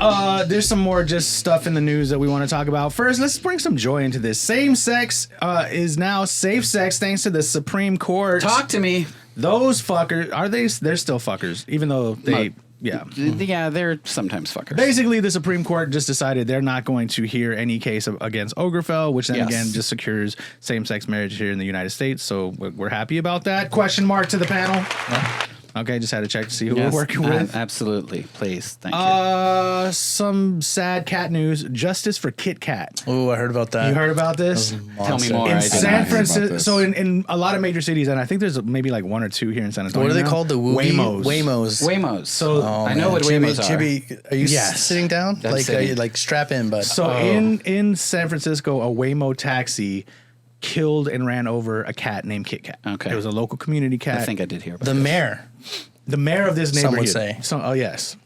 there's some more just stuff in the news that we want to talk about. First, let's bring some joy into this. Same sex is now safe sex thanks to the Supreme Court. Talk to me. Those fuckers, they're still fuckers, even though they Yeah. Yeah, they're sometimes fuckers. Basically, the Supreme Court just decided they're not going to hear any case against Ogerfell, which then Yes. again just secures same-sex marriage here in the United States. So we're happy about that. Question mark to the panel. Okay, just had to check to see who Yes, we're working with. absolutely. Please. Thank you. Some sad cat news. Justice for Kit Kat. Oh, I heard about that. You heard about this? Tell me more. In I did San not hear Francisco, so in a lot of major cities, and I think there's maybe like one or two here in San Antonio. What are they now. called? The Waymos. Waymos. Waymos. So I know what Waymos are. Chibbi, are you Yes. sitting down? I'm Like, sitting. like strap in, bud. So in San Francisco, a Waymo taxi killed and ran over a cat named Kit Kat. Okay. It was a local community cat. I think I did hear about the this. mayor. The mayor of this Some would neighborhood. say. Oh, yes.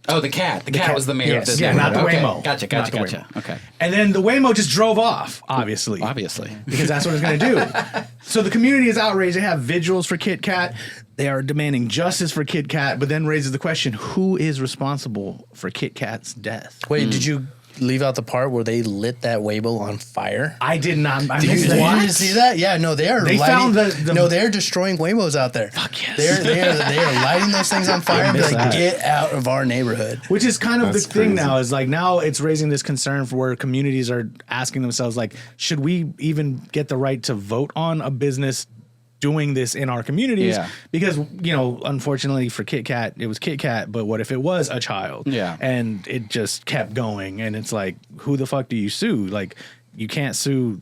Oh, the cat. The cat cat. was the mayor Yes. of this. Yeah, not the neighborhood. Waymo. Okay. Gotcha. Not the Waymo. Okay. And then the Waymo just drove off, obviously. Obviously. Because that's what it's going to do. So the community is outraged. They have vigils for Kit Kat. They are demanding justice for Kit Kat, but then raises the question, who is responsible for Kit Kat's death? Wait, did you leave out the part where they lit that Waymo on fire? I did not. I Did missed you, that. did you see that? Yeah, no, they are. They lighting, found the- No, they're destroying Waymos out there. Fuck yes. They are lighting those things on fire and be missed like, that. get out of our neighborhood. Which is kind of That's the thing crazy. now is like now it's raising this concern for where communities are asking themselves like, should we even get the right to vote on a business doing this in our communities? Yeah. Because, you know, unfortunately for Kit Kat, it was Kit Kat, but what if it was a child? Yeah. And it just kept going. And it's like, who the fuck do you sue? Like, you can't sue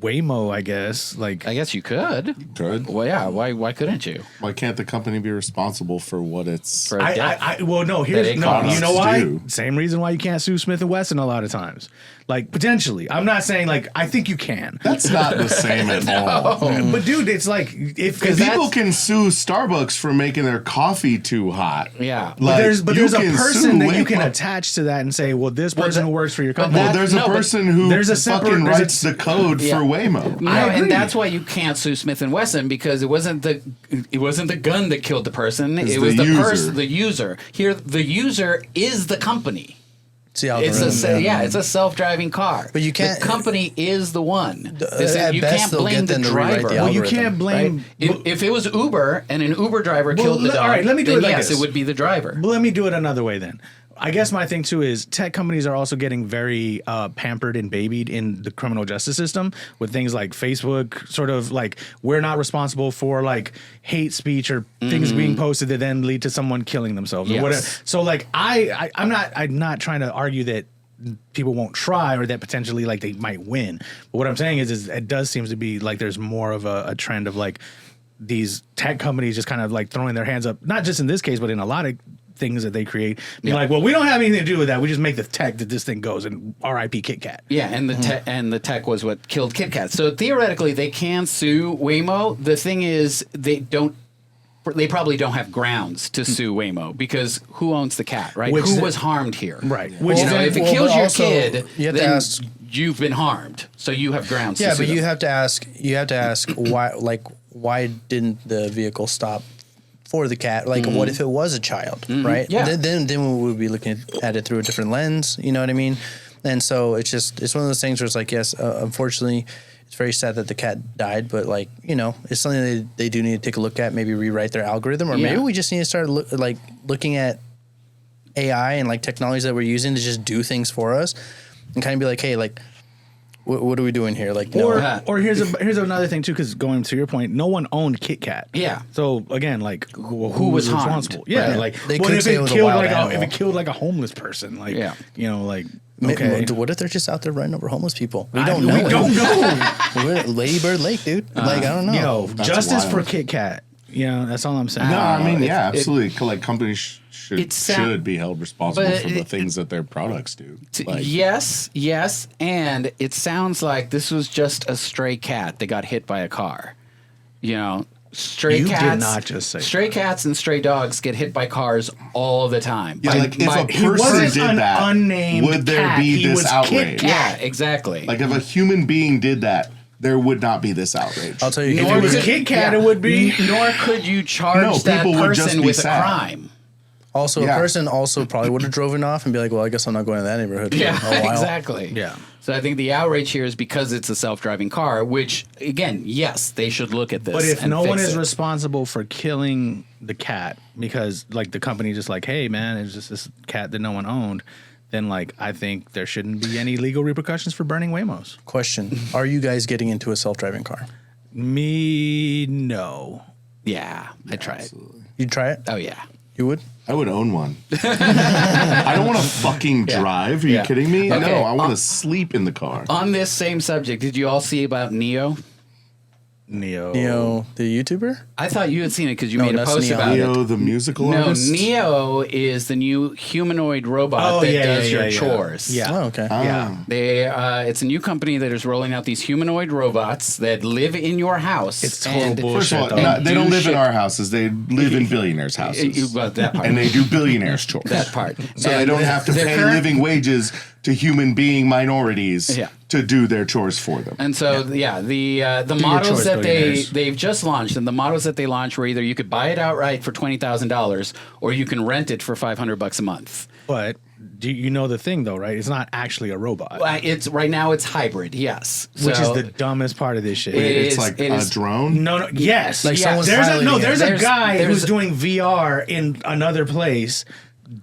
Waymo, I guess. Like, I guess you could. Good. Well, yeah. Why couldn't you? Why can't the company be responsible for what it's? For a death. well, no, That here's it no. costs You know why? do. Same reason why you can't sue Smith and Wesson a lot of times. Like potentially, I'm not saying like I think you can, That's not the same at all. but dude, it's like if Because that's- people can sue Starbucks for making their coffee too hot. Yeah. but there's you a can person sue that you can Waymo. attach to that and say, well, this person who works for your but company. Well, there's a No, but person who there's a separate- fucking there's a- writes the code Yeah. for Waymo. No, agree. and that's why you can't sue Smith and Wesson because it wasn't the gun that killed the person. It's It was the the user. person, the user. Here, the user is the company. It's the It's algorithm. it's a self-driving car. But you can't- The company is the one. at You best, can't they'll blame get the them to rewrite driver. the well, you algorithm, can't blame. Right? If it was Uber and an Uber driver killed the dog, all right, let me do then it like yes, this. it would be the driver. But let me do it another way then. I guess my thing too is tech companies are also getting very pampered and babied in the criminal justice system with things like Facebook, sort of like we're not responsible for like hate speech or things being posted that then lead to someone killing themselves or Yes. whatever. So like I'm not trying to argue that people won't try or that potentially like they might win. But what I'm saying is it does seem to be like there's more of a trend of like these tech companies just kind of like throwing their hands up, not just in this case, but in a lot of things that they create. Being like, well, we don't have anything to do with that. We just make the tech that this thing goes and RIP Kit Kat. Yeah, and the tech was what killed Kit Kat. So theoretically, they can sue Waymo. The thing is, they probably don't have grounds to sue Waymo because who owns the cat, right? Which who the- was harmed here, Right. Which Well, you know, if it well, kills but your also, kid, you have to then ask- you've been harmed, so you have grounds. Yeah, to sue but you them. have to ask. You have to ask why didn't the vehicle stop for the cat? Like, what if it was a child, right? Yeah. Then we would be looking at it through a different lens. You know what I mean? And so it's one of those things where it's like, yes, unfortunately, it's very sad that the cat died, but like, you know, it's something that they do need to take a look at, maybe rewrite their algorithm, or Yeah. maybe we just need to start looking at AI and like technologies that we're using to just do things for us, and kind of be like, hey, like, what are we doing here? Like, no. Or here's another thing too, because going to your point, no one owned Kit Kat. Yeah. So again, like who was harmed? responsible? Yeah, Right. like They what could if say it it was a killed wild like animal. if it killed like a homeless person? Like Yeah. you know, like Okay. okay. What if they're just out there running over homeless people? We I- don't know. We don't know. We're at Lady Bird Lake, dude. Like, I don't know. Yo, That's justice wild. for Kit Kat. You know, that's all I'm saying. No, I mean, it- yeah, it- absolutely. Like companies It sound- should be held responsible but for the it- things that their products do. Like, yes, and it sounds like this was just a stray cat that got hit by a car. You know, stray You did cats. not just say stray cats and stray dogs get hit by cars all the time. yeah, By- like if by- a He person wasn't did an that, unnamed would there cat. be He this was Kit outrage? Kat. yeah, exactly. Like if a human being did that, there would not be this outrage. I'll tell you. If Nor it was could- Kit Kat, yeah. it would be. Nor could you charge No, that people would just person be with a sad. crime. Also, Yeah. a person also probably would have driven off and be like, well, I guess I'm not going to that neighborhood for a while. exactly. Yeah. So I think the outrage here is because it's a self-driving car, which, again, yes, they should look at this. But if and no one fix is it. responsible for killing the cat because like the company just like, hey man, it's just this cat that no one owned, then like I think there shouldn't be any legal repercussions for burning Waymos. Question. Are you guys getting into a self-driving car? Me, no. Yeah, I tried. You'd try it? Oh, yeah. You would? I would own one. I don't want to fucking drive. Are you Yeah. kidding me? Okay. No, I want to sleep in the car. On this same subject, did you all see about Neo? Neo. The YouTuber? I thought you had seen it because you No, made a that's post Neo. about it. Neo, the musical No, artist. Neo is the new humanoid robot Oh, that yeah, does yeah, your yeah. chores. Yeah. Oh, okay. Yeah. They it's a new company that is rolling out these humanoid robots that live in your house. It's total and- bullshit. First of all, though. no, they do don't live shit. in our houses. They live in billionaires' houses. Well, that part. And they do billionaires' chores. that part. So they don't have to their pay current- living wages to human being minorities Yeah. to do their chores for them. And so, the models chores, that billionaires. they've just launched, and the models that they launched were either you could buy it outright for $20,000 or you can rent it for $500 a month. But do you know the thing though, right? It's not actually a robot, It's right now it's hybrid, yes. which So- is the dumbest part of this shit. It's is- like it a is- drone. No, yes. Like someone's there's a piloting it. there's a guy There's who's doing VR in another place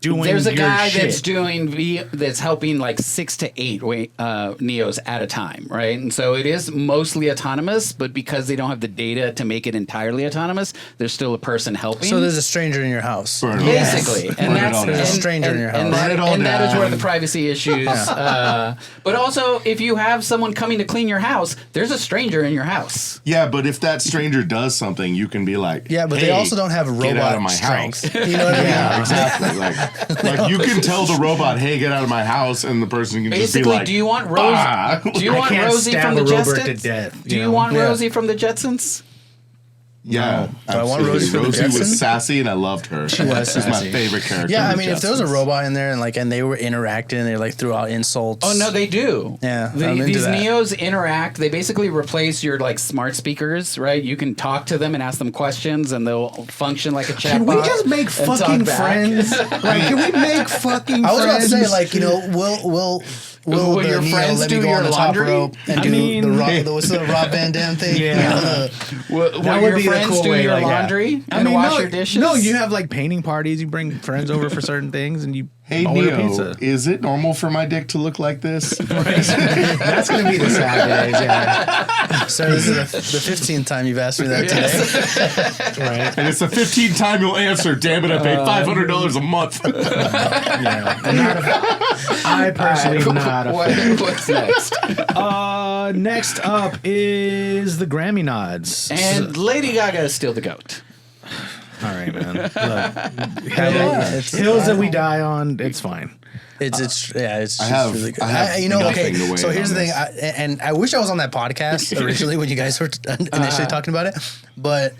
doing There's a your guy shit. that's doing that's helping like 6 to 8 Neos at a time, right? And so it is mostly autonomous, but because they don't have the data to make it entirely autonomous, there's still a person helping. So there's a stranger in your house. Burn it all basically, down. and Burn it that's all There's a down. stranger in your house. and Burn it all that is where down. the privacy issues. But also, if you have someone coming to clean your house, there's a stranger in your house. Yeah, but if that stranger does something, you can be like, Yeah, but hey, they also don't have get out of robot my strength. house. You know what I mean? Yeah, exactly. Like you can tell the robot, "Hey, get out of my house," and the person can just be Basically, like, do you want "Bah." Rose? Do you I want can't Rosie stab from the a robot Jetsons? to death, Do you you know? want Yeah. Rosie from the Jetsons? Yeah, Do I want absolutely. Rosie from the Rosie was Jetsons? sassy, and I loved her. She was She's my sassy. favorite character. Yeah, in I the mean, if there was a Jetsons. robot in there and they were interacting and they like threw out insults. Oh no, they do. Yeah, I'm into these that. Neos interact. They basically replace your like smart speakers, right? You can talk to them and ask them questions, and they'll function like a chatbot. Can we just make and talk fucking back. friends? Like, can we make fucking I was about to friends? say, like, you know, will Will the your Neo friends let do me go your on the laundry? top rope and I do mean- what's the Rob Van Dam thing? Yeah. You know, Will That your would be the friends cool do way, your like, yeah. laundry I and mean, wash no, your dishes? No, you have like painting parties. You bring friends over for certain things, and you Hey order Neo, pizza. is it normal for my dick to look like this? That's gonna be the sad days, yeah. so this is the 15th time you've asked me that today. Right? And it's the 15th time you'll answer. Damn it, I paid $500 a month. Yeah. I personally am not a fan. What's next? Next up is the Grammy nods. And Lady Gaga is still the goat. All right, man. Look, hills that we die on. It's fine. It's just have- really good. I have you know, okay. nothing to weigh So here's the on thing, and I wish I was on that podcast originally when you guys were initially talking about it, but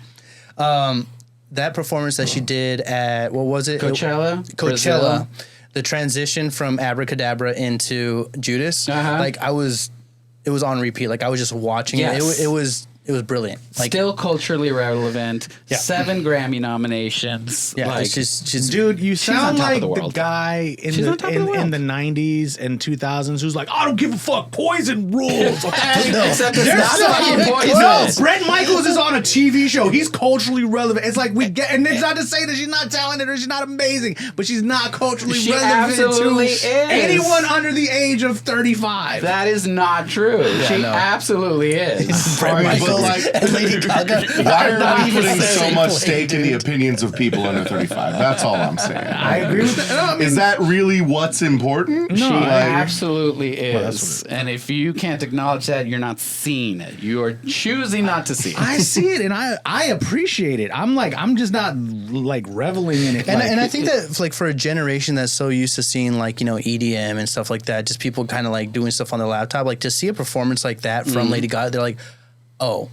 that performance that she did at what was it? Coachella? Coachella. Brazil? The transition from Abracadabra into Judas, Uh-huh. like it was on repeat. Like I was just watching Yes. it. It was brilliant. Like Still culturally relevant. Yeah. 7 Grammy nominations. yeah, Like, she's Dude, you sound on top of like the the world. guy in She's on top of the in world. the 90s and 2000s who's like, I don't give a fuck. Poison rules. Okay? No. Except it's There's not fucking fucking poison. no, Brett Michaels is on a TV show. He's culturally relevant. It's like we get, and it's not to say that she's not talented or she's not amazing, but she's not culturally She relevant absolutely to is. anyone under the age of 35. That is not true. She no. absolutely is. Brett All right, but Michaels like- and Lady Gaga. Why are not we even putting the so same much plane, stake in the dude. opinions of people under 35? That's all I'm saying. I agree with that. No, I mean, Is that really what's important? She I- absolutely that's is. And if you can't acknowledge that, you're not seeing it. You are choosing not to see it. I see it and I appreciate it. I'm just not like reveling in it. And, like, and I think that like for a generation that's so used to seeing like, you know, EDM and stuff like that, just people kind of like doing stuff on their laptop, like to see a performance like that from Lady Gaga, they're like, oh,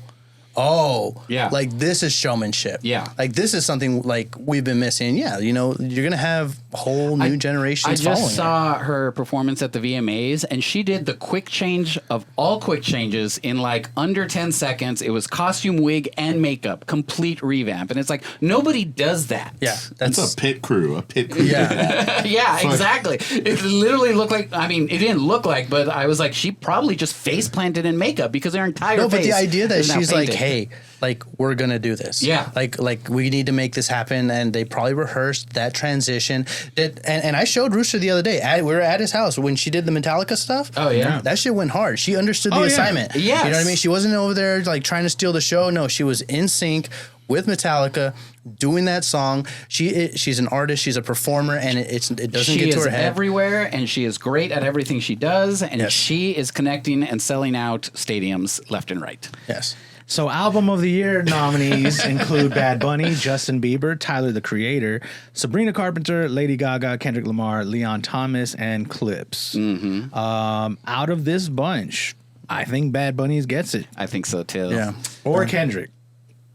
Yeah. like this is showmanship. Yeah. Like this is something like we've been missing. Yeah, you know, you're gonna have whole new generation I is following just saw her performance at the VMAs, and she did the quick change of all quick changes in like under 10 seconds. It was costume, wig, and makeup, complete revamp. And it's like, nobody does that. Yeah, That's a pit crew. yeah. Yeah, exactly. It literally looked like, I mean, it didn't look like, but I was like, she probably just face planted in makeup because her entire No, face. but the idea that is now she's like, painted. hey, like we're gonna do this. Yeah. Like we need to make this happen, and they probably rehearsed that transition. And I showed Rooster the other day. We were at his house when she did the Metallica stuff. Oh, yeah. That shit went hard. She understood the Oh, yeah. assignment. Yes. You know what I mean? She wasn't over there like trying to steal the show. No, she was in sync with Metallica, doing that song. She's an artist. She's a performer, and it doesn't She get to is her head. everywhere, and she is great at everything she does, and Yes. she is connecting and selling out stadiums left and right. Yes. So, album of the year nominees include Bad Bunny, Justin Bieber, Tyler the Creator, Sabrina Carpenter, Lady Gaga, Kendrick Lamar, Leon Thomas, and Clips. Out of this bunch, I think Bad Bunny's gets it, I think so too. Yeah. or Kendrick.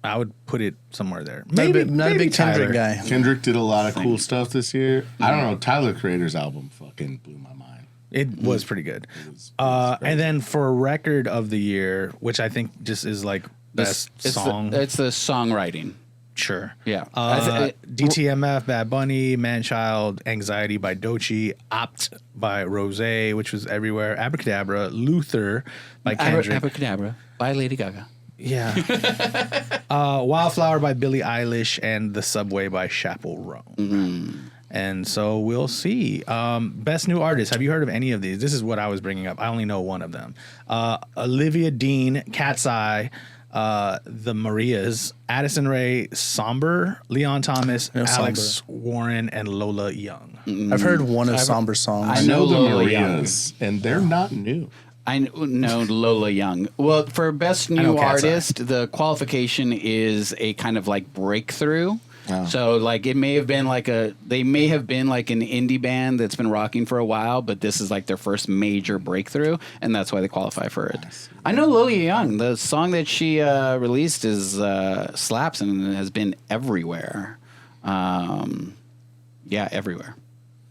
I would put it somewhere there. Not a Maybe big Kendrick Tyler. guy. Kendrick did a lot of cool stuff this year. I don't know. Tyler Creator's album fucking blew my mind. It was pretty good. was And then for record of the year, which I think just is like best song. It's the songwriting. Sure. Yeah. DTMF, Bad Bunny, Manchild, Anxiety by Doechii, Opt by Rose, which was everywhere, Abracadabra, Luther by Kendrick. Abracadabra by Lady Gaga. Yeah. Wildflower by Billie Eilish, and The Subway by Chappell Roan. And so we'll see. Best new artist. Have you heard of any of these? This is what I was bringing up. I only know one of them. Olivia Dean, Cat's Eye, The Marias, Addison Rae, Somber, Leon Thomas, Alex Warren, and Lola Young. I've heard one of Somber's songs. I know the Lola Young. Marias, and they're not new. I know Lola Young. Well, for best know new Cat's Eye. artist, the qualification is a kind of like breakthrough. Oh. So like they may have been like an indie band that's been rocking for a while, but this is like their first major breakthrough, and that's why they qualify for it. I know Lola Young. The song that she released is slaps and has been everywhere. Everywhere.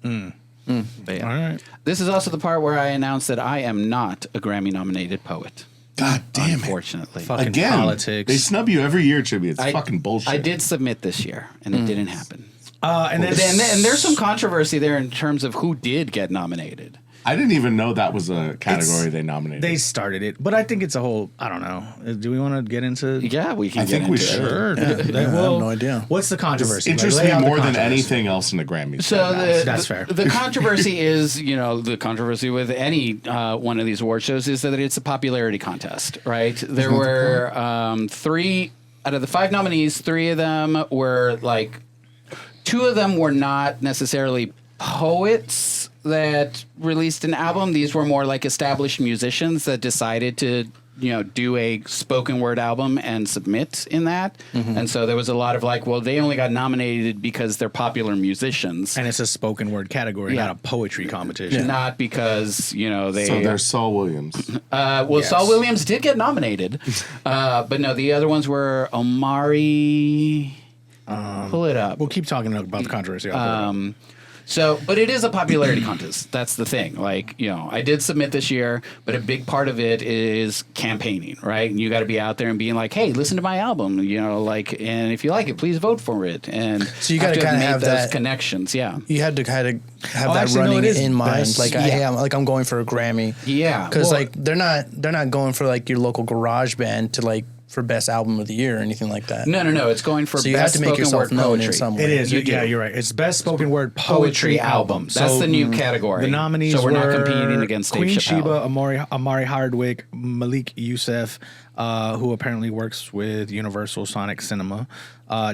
But yeah. All right. This is also the part where I announce that I am not a Grammy-nominated poet. God damn it. Unfortunately. Fucking Again, politics. they snub you every year, Chibbi. It's I- fucking bullshit. I did submit this year, and it didn't happen. And then And there's some controversy there in terms of who did get nominated. I didn't even know that was a category they nominated. they started it, but I think it's a whole. I don't know. Do we want to get into? Yeah, we can I get think we into it. should. Sure. I have no idea. What's the controversy? Interests Like, lay me out the more than controversy. anything else in the Grammys. So right now. That's fair. The controversy is, the controversy with any one of these award shows is that it's a popularity contest, right? There were 3 out of the 5 nominees. 3 of them were like, 2 of them were not necessarily poets that released an album. These were more like established musicians that decided to do a spoken word album and submit in that. And so there was a lot of like, well, they only got nominated because they're popular musicians. And it's a spoken word category, Yeah. not a poetry competition. Not because, they... So there's Saul Williams. Saul Williams did get nominated. But no, the other ones were Omari... pull it up. We'll keep talking about the controversy. But it is a popularity contest. That's the thing. Like, I did submit this year, but a big part of it is campaigning, right? And you got to be out there and being like, hey, listen to my album, and if you like it, please vote for it. And So you gotta have kinda made have those that- connections. Yeah. You had to kind of have that actually, no, running it is in mind, best- like I'm going for a Grammy, Yeah. because Well- like they're not going for like your local garage band to like for best album of the year or anything like that. No. It's going for So you have best to make spoken yourself word known poetry. in some way. It is. You Yeah, do. you're right. It's best spoken word Poetry album. That's the new category. The nominees So we're not were competing against Dave Queen Chappelle. Sheba, Amari Hardwick, Malik Youssef, who apparently works with Universal Sonic Cinema,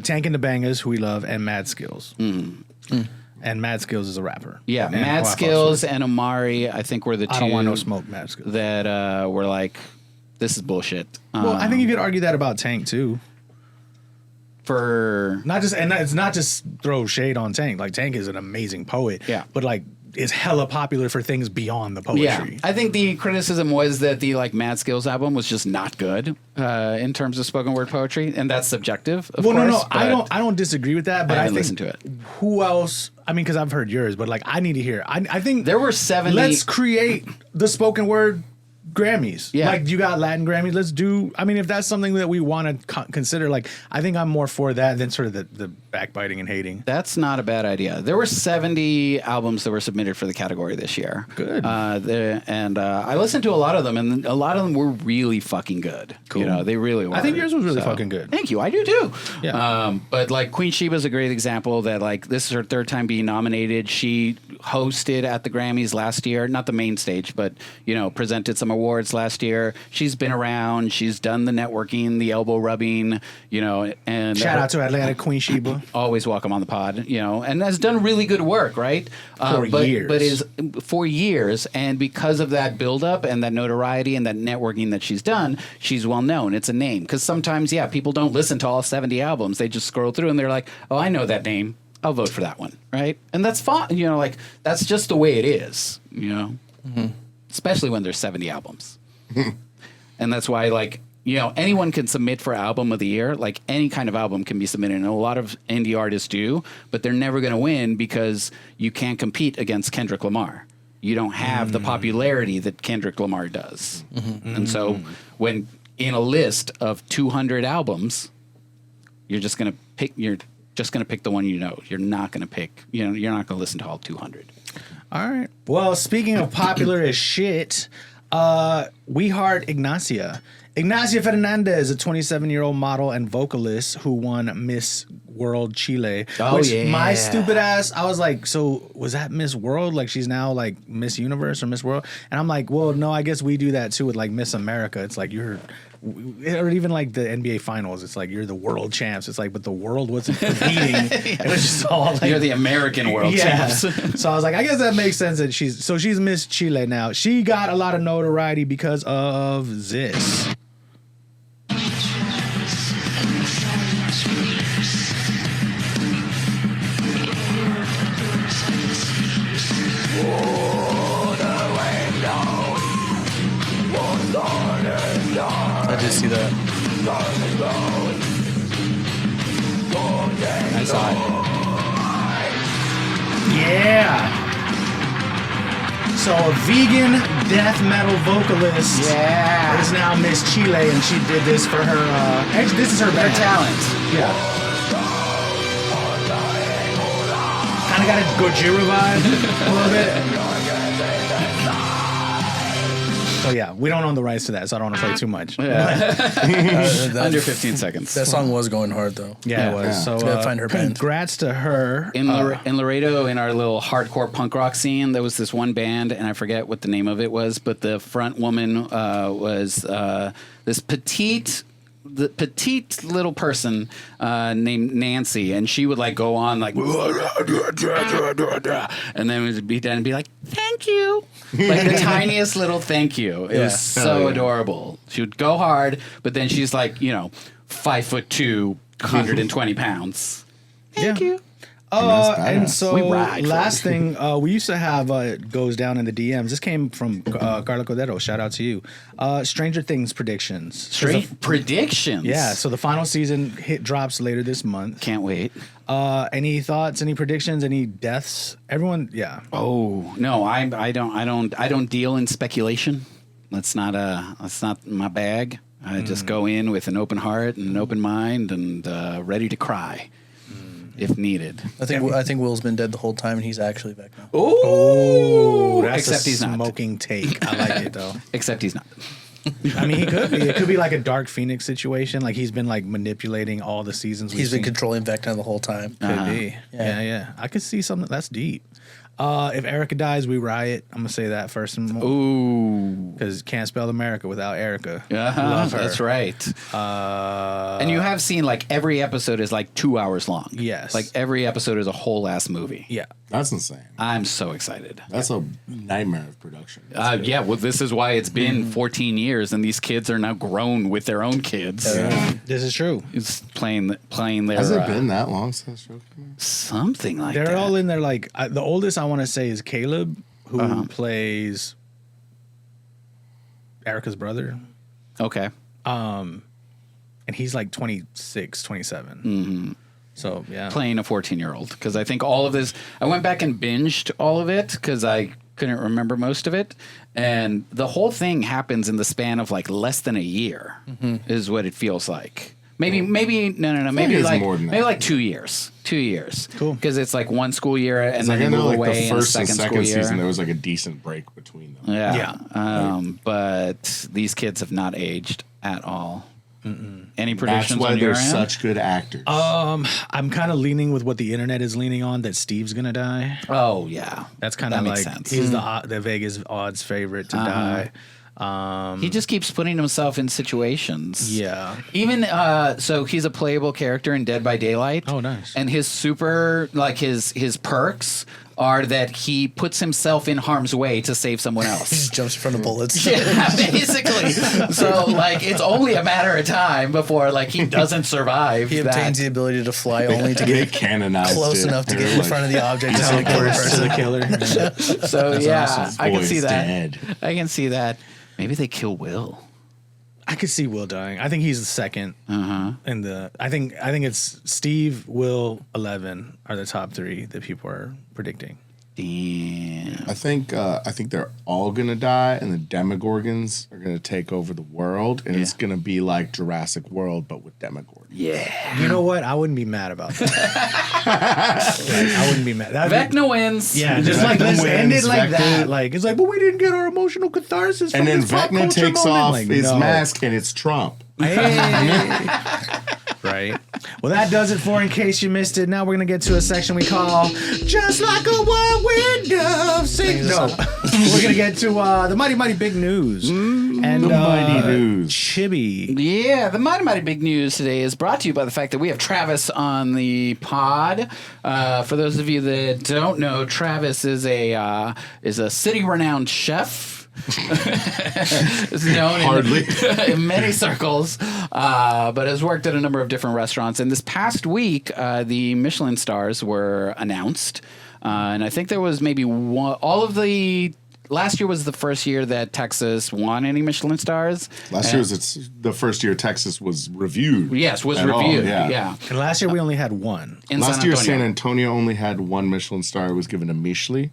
Tank and the Bangers, who we love, and Mad Skills. And Mad Skills is a rapper. Yeah, And Mad who I fucks Skills with. and Amari, I think, were the two I don't want no smoke, Mad Skills. that were like, this is bullshit. Well, I think you could argue that about Tank too. For Not just, and it's not just throw shade on Tank. Like Tank is an amazing poet. Yeah. But like is hella popular for things beyond the poetry. Yeah, I think the criticism was that the like Mad Skills album was just not good in terms of spoken word poetry, and that's subjective. Of course, No, I don't disagree with that, but I think listened to it. Who else? I mean, because I've heard yours, but like I need to hear. I think There were 70 Let's create the spoken word Grammys. Yeah. Like you got Latin Grammys. Let's do. I mean, if that's something that we want to consider, like I think I'm more for that than sort of the backbiting and hating. That's not a bad idea. There were 70 albums that were submitted for the category this year. Good. I listened to a lot of them, and a lot of them were really fucking good. Cool. You know, they really were. I think yours was really fucking good. Thank you. I do too. Yeah. But like Queen Sheba's a great example that like this is her third time being nominated. She hosted at the Grammys last year, not the main stage, but you know, presented some awards last year. She's been around. She's done the networking, the elbow rubbing, you know, and Shout out to Atlanta Queen Sheba. always welcome on the pod, you know, and has done really good work, right? For years. But is for years, and because of that buildup and that notoriety and that networking that she's done, she's well known. It's a name because sometimes, yeah, people don't listen to all 70 albums. They just scroll through and they're like, oh, I know that name. I'll vote for that one, right? And that's fine, you know, like that's just the way it is, you know, especially when there's 70 albums, and that's why like. You know, anyone can submit for album of the year. Like any kind of album can be submitted, and a lot of indie artists do, but they're never going to win because you can't compete against Kendrick Lamar. You don't have the popularity that Kendrick Lamar does. And so when in a list of 200 albums, you're just going to pick the one you know. You're not going to pick, you know, you're not going to listen to all 200. All right. Well, speaking of popular as shit, we heart Ignacia. Ignacia Fernandez, a 27-year-old model and vocalist who won Miss World Chile. Oh, yeah. My stupid ass, I was like, so was that Miss World? Like she's now like Miss Universe or Miss World? And I'm like, well, no, I guess we do that too with like Miss America. It's like or even like the NBA Finals. It's like you're the world champs. It's like, but the world wasn't competing. It was just all like You're the American world champs. So I was like, I guess that makes sense that she's Miss Chile now. She got a lot of notoriety because of this. I did see that. I saw it. Yeah. So a vegan death metal vocalist is now Miss Chile, and she did this for her. Actually, this is her band. Talent. Yeah. Kind of got a Gojira vibe a little bit. So yeah, we don't own the rights to that, so I don't want to play too much. Under 15 seconds. That song was going hard though. Yeah, it was. Yeah. So Gotta find her band. congrats to her. In Laredo, in our little hardcore punk rock scene, there was this one band, and I forget what the name of it was, but the front woman was this petite little person named Nancy, and she would like go on like, and then it would be done and be like, thank you. Like the tiniest little thank you. It was so adorable. She would go hard, but then she's like, you know, 5'2", 120 pounds. Thank you. And so We ride, last thing we used to have goes down in the DMs. This came from Carla Cordero. Shout out to you. Stranger Things predictions. Predictions. Yeah. So the final season drops later this month. Can't wait. Any thoughts? Any predictions? Any deaths? Everyone. Yeah. Oh no, I don't deal in speculation. That's not my bag. I just go in with an open heart and an open mind and ready to cry if needed. I think Will's been dead the whole time, and he's actually back now. Oh, that's except a he's not. smoking take. I like it though. Except he's not. I mean, he could be. It could be like a Dark Phoenix situation. Like he's been like manipulating all the seasons. He's been controlling Vecna the whole time. Could be. Yeah. I could see something that's deep. If Erica dies, we riot. I'm gonna say that first and more. Ooh. Because can't spell America without Erica. Love her. That's right. And you have seen like every episode is like 2 hours long. Yes. Like every episode is a whole ass movie. Yeah. That's insane. I'm so excited. That's a nightmare of production. Yeah, well, this is why it's been 14 years, and these kids are now grown with their own kids. This is true. It's playing their. Has it been that long since the show came out? Something like that. They're all in there. Like the oldest I want to say is Caleb, who plays Erica's brother, Okay. and he's like 26, 27. Mm-hmm. So yeah, Playing a 14-year-old, because I think all of this. I went back and binged all of it because I couldn't remember most of it, and the whole thing happens in the span of like less than a year, is what it feels like. Maybe no, maybe it's like more than that. maybe like 2 years. 2 years. Cool. Because it's like one school year and Like, then I they know, move like away the in the first and second school second year. season, there was like a decent break between them. Yeah. But these kids have not aged at all. Any predictions That's why on your they're end? such good actors. I'm kind of leaning with what the internet is leaning on, that Steve's gonna die. Oh, yeah. That's kind That of makes like sense. he's the Vegas odds favorite to die. He just keeps putting himself in situations. Yeah. Even so, he's a playable character in Dead by Daylight. Oh, nice. And his his perks are that he puts himself in harm's way to save someone He else. just jumps in front of bullets. Yeah, basically. So like it's only a matter of time before like he doesn't survive. He obtains the ability to fly only to They get canonized close it. enough to They're get in like, front of the object to kill the To the person. killer. So yeah, awesome. I can Boy's see that. dead. I can see that. Maybe they kill Will. I could see Will dying. I think he's the second. In the I think it's Steve, Will, 11 are the top 3 that people are predicting. Damn. I think they're all gonna die, and the Demogorgons are gonna take over the world, and it's gonna be like Jurassic World, but with Demogorgons. Yeah. You know what? I wouldn't be mad about that. Like, I wouldn't be mad. That'd be- Vecna wins. Yeah, just like Vecna let's end it wins, like Vecna- that. Like it's like, but we didn't get our emotional catharsis. And from then this pop Vecna culture takes moment. off Like, his no. mask, and it's Trump. Right. Well, that does it for In Case You Missed It. Now we're gonna get to a section we call Just Like a Whirlwind of Sing. No, we're gonna get to the mighty big news and The mighty news. Chibbi. Yeah, the mighty big news today is brought to you by the fact that we have Travis on the pod. For those of you that don't know, Travis is a city-renowned chef. Is known Hardly. in many circles, but has worked at a number of different restaurants. And this past week, the Michelin stars were announced, and I think there was maybe one. Last year was the first year that Texas won any Michelin stars. Last year was the first year Texas was reviewed. Yes, was at all, reviewed. yeah. Yeah. And last year we only had one. In Last San year, Antonio. San Antonio only had one Michelin star. It was given to Michelin.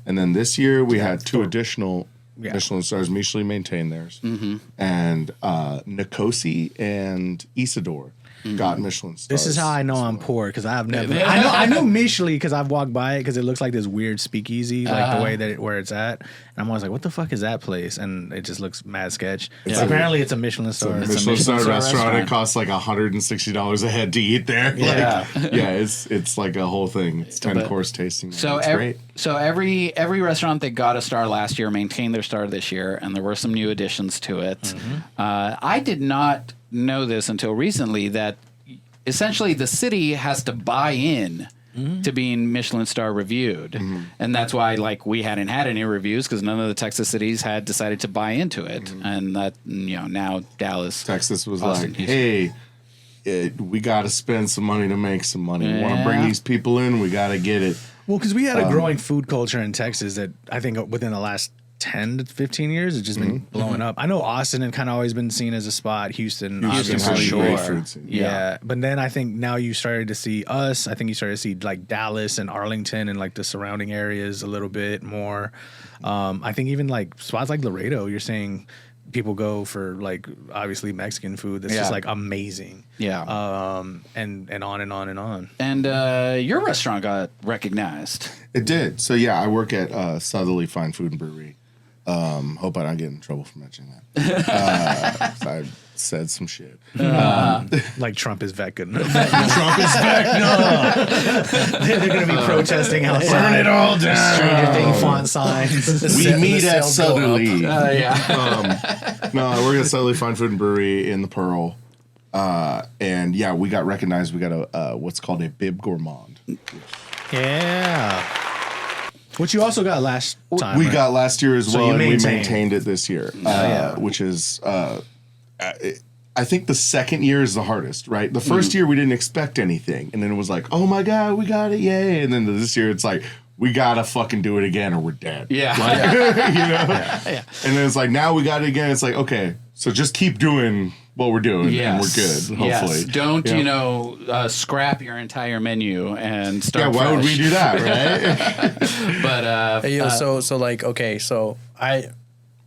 And then this year, we had 2 additional Michelin stars. Michelin maintained theirs. And Nicosi and Isidore got Michelin stars. This is how I know I'm poor, because I've never. I know Michelin because I've walked by it because it looks like this weird speakeasy, like the way that where it's at. And I'm always like, what the fuck is that place? And it just looks mad sketch. So apparently, it's a Michelin star. It's a Michelin star restaurant. It costs like $160 a head to eat there. Yeah. Like, yeah, it's like a whole thing. It's 10-course tasting. So it's great. So every restaurant that got a star last year maintained their star this year, and there were some new additions to it. I did not know this until recently, that essentially the city has to buy in to being Michelin star reviewed, and that's why like we hadn't had any reviews because none of the Texas cities had decided to buy into it, and that now Dallas, Texas was Austin, like, Houston. hey, we got to spend some money to make some money. We want to bring Yeah. these people in. We got to get it. Well, because we had a growing food culture in Texas that I think within the last 10 to 15 years, it's just been blowing up. I know Austin had kind of always been seen as a spot. Houston Houston obviously. has a sure. great food scene. Yeah. But then I think now you started to see us. I think you started to see like Dallas and Arlington and like the surrounding areas a little bit more. I think even like spots like Laredo, you're seeing people go for like obviously Mexican food that's just like amazing. Yeah. And on and on and on. And your restaurant got recognized. It did. So, yeah, I work at Southerly Fine Food and Brewery. Hope I don't get in trouble for mentioning that. I said some shit. Like Trump is Vecna. Trump is back. No. They're going to be protesting outside. Burn it all down. Stranger Thing font signs. We meet at Southerly. Yeah. No, I work at Southerly Fine Food and Brewery in the Pearl. And, yeah, we got recognized. We got a what's called a Bib Gourmand. Yeah. Which you also got last time. We right? got last year as So well, you and we maintained. maintained it this year. yeah. Which is, I think the second year is the hardest, right? The first year we didn't expect anything, and then it was like, oh my god, we got it, yay! And then this year it's like, we gotta fucking do it again, or we're dead. Yeah. Like, you know. And then it's like, now we got it again. It's like, okay, so just keep doing what we're doing, and we're good. Hopefully, Yes. Don't scrap your entire menu and Yeah, start. why would we fresh. do that, right? But Hey, yo, so like, okay, so I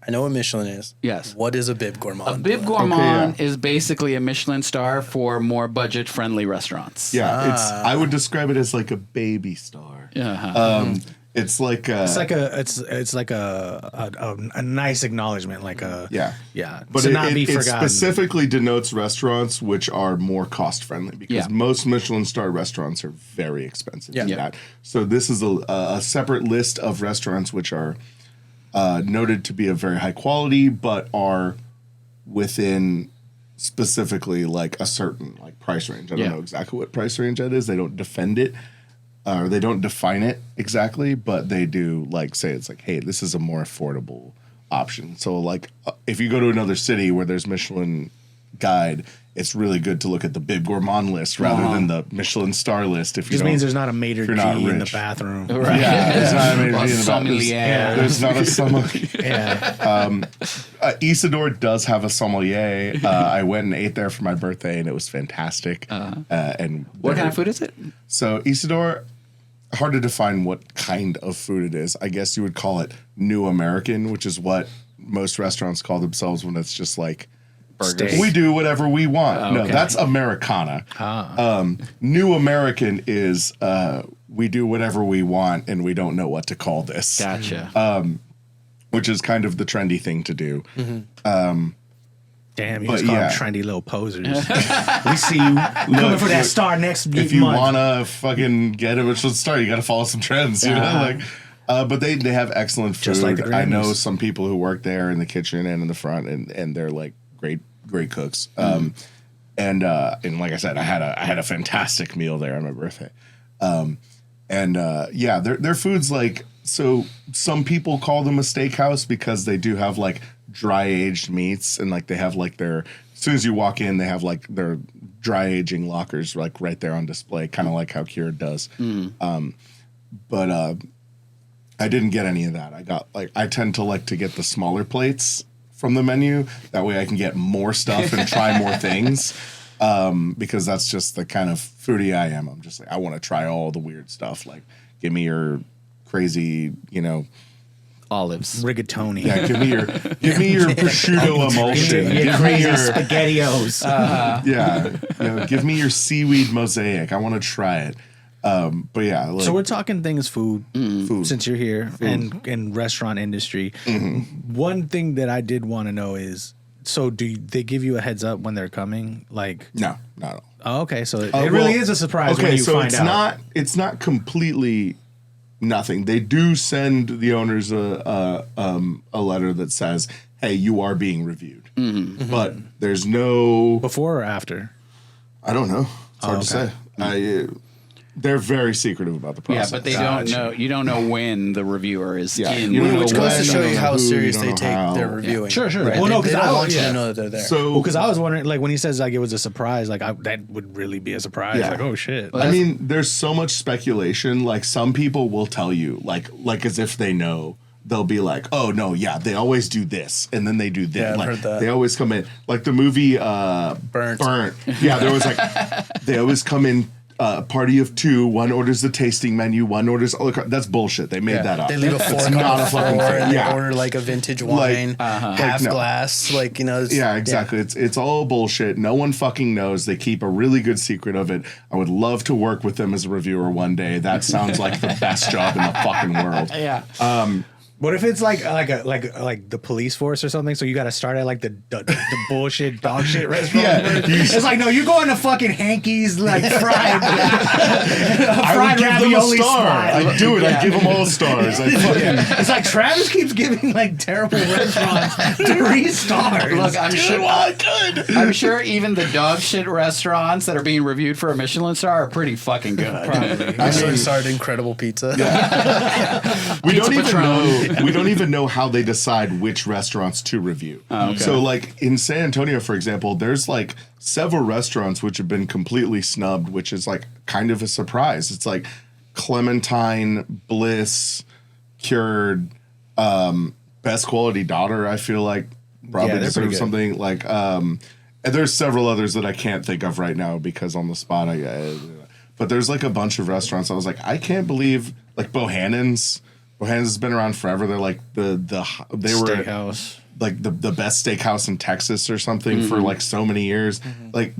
know what Michelin is. Yes. What is a bib gourmand? a Bib Gourmand is basically a Michelin star for more budget-friendly restaurants. Yeah, I would describe it as like a baby star. It's like It's like a nice acknowledgement, like a yeah. But But to not be it forgotten. specifically denotes restaurants which are more cost friendly, because most Michelin star restaurants are very expensive. Yeah. to that. So this is a separate list of restaurants which are noted to be of very high quality, but are within specifically like a certain like price range. I don't know exactly what price range that is. They don't defend it. Or they don't define it exactly, but they do like say it's like, hey, this is a more affordable option. So like if you go to another city where there's Michelin guide, it's really good to look at the Bib Gourmand list rather than the Michelin star list. If you just don't, means there's not a maitre you're not d in the rich. bathroom. Right. yeah, it's not a Well, major sommelier. There's not a sommelier. Yeah. Isidore does have a sommelier. I went and ate there for my birthday, and it was fantastic. And What kind of food is it? So Isidore, hard to define what kind of food it is. I guess you would call it New American, which is what most restaurants call themselves when it's just like, Burgers. we do whatever we want. No, okay. that's Americana. New American is we do whatever we want and we don't know what to call this. Gotcha. Which is kind of the trendy thing to do. Damn, you But just call them yeah. trendy little posers. We see you coming for that star next If you month. want to fucking get a Michelin star, you got to follow some trends, you know? Like, but they have excellent food. Just like the I know Grammys. some people who work there in the kitchen and in the front, and they're like great cooks. And like I said, I had a fantastic meal there on my birthday. Their food's like, so some people call them a steakhouse because they do have like dry aged meats, and like they have like as soon as you walk in, they have like their dry aging lockers like right there on display, kind of like how Cured does. But I didn't get any of that. I tend to like to get the smaller plates from the menu. That way I can get more stuff and try more things. Because that's just the kind of foodie I am. I'm just like, I want to try all the weird stuff. Like, give me your crazy, Olives. Rigatoni. yeah, give me your prosciutto emulsion. Your Give me crazy your, SpaghettiOs. give me your seaweed mosaic. I want to try it. But yeah, like, So we're talking things food, food. since you're here and restaurant industry. One thing that I did want to know is, so do they give you a heads up when they're coming? Like, No, not at all. oh, okay, so it really is a surprise when you find out. It's not completely nothing. They do send the owners a letter that says, "Hey, you are being reviewed," but there's no. Before or after? I don't know. It's hard to okay. say. They're very secretive about the Yeah, process. but they don't know. You don't know when the reviewer is in. You don't know Which when, goes to show you you don't how know who, serious you they don't know take how. their reviewing. Sure. Right? Well, no, they 'cause don't I- want you yeah. to know that they're there. So Because I was wondering, like when he says like it was a surprise, like that would really be a surprise. Yeah. Like, oh shit. I mean, there's so much speculation. Like some people will tell you, like as if they know. They'll be like, "Oh no, yeah, they always do this, and then they do this." Yeah, I've like heard that. they always come in, like the movie Burnt. Yeah, there was like they always come in. Party of two. One orders the tasting menu. One orders. That's bullshit. They made that up. They leave a fork It's on not the a fucking floor thing. and they Yeah. order like a vintage wine, half no. glass, like it's, Yeah, exactly. It's all bullshit. No one fucking knows. They keep a really good secret of it. I would love to work with them as a reviewer one day. That sounds like the best job in the fucking world. Yeah. What if it's like the police force or something? So you got to start at like the bullshit dog shit restaurant. Yeah. It's like, no, you're going to fucking Hanky's like fried I would give them a ravioli star. spot. I do it. I give them all stars. I fucking, It's like Travis keeps giving like terrible restaurants 3 stars. Look, good. I'm sure even the dog shit restaurants that are being reviewed for a Michelin star are pretty fucking good. Probably. I should start Incredible Pizza. We don't Pizza even know. We don't even know how they decide which restaurants to review. Okay. So, like in San Antonio, for example, there's like several restaurants which have been completely snubbed, which is like kind of a surprise. It's like Clementine, Bliss, Cured, Best Quality Daughter. I feel like probably they're pretty deserves good. something. Like, and there's several others that I can't think of right now because on the spot but there's like a bunch of restaurants. I was like, I can't believe like Bohannon's. Bohannon's has been around forever. They're like they were Steakhouse. like the best steakhouse in Texas or something for like so many years. Like,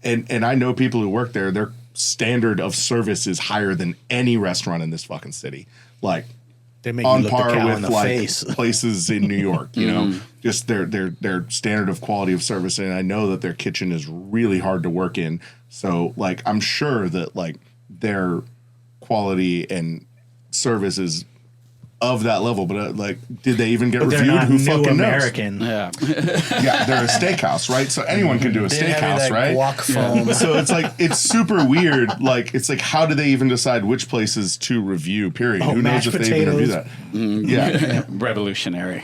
and I know people who work there. Their standard of service is higher than any restaurant in this fucking city. Like They make you on look the par cow in with the like face. places in New York. You know, just their standard of quality of service. And I know that their kitchen is really hard to work in. So like I'm sure that like their quality and service is of that level, but like, did they even get But they're reviewed? not Who new fucking American. Yeah. knows? Yeah, they're a steakhouse, right? So anyone can do a They didn't have steakhouse, that right? guac foam. So it's like it's super weird. Like it's like how do they even decide which places to review? Period. Oh, Who knows mashed if they even review that? Yeah. Revolutionary.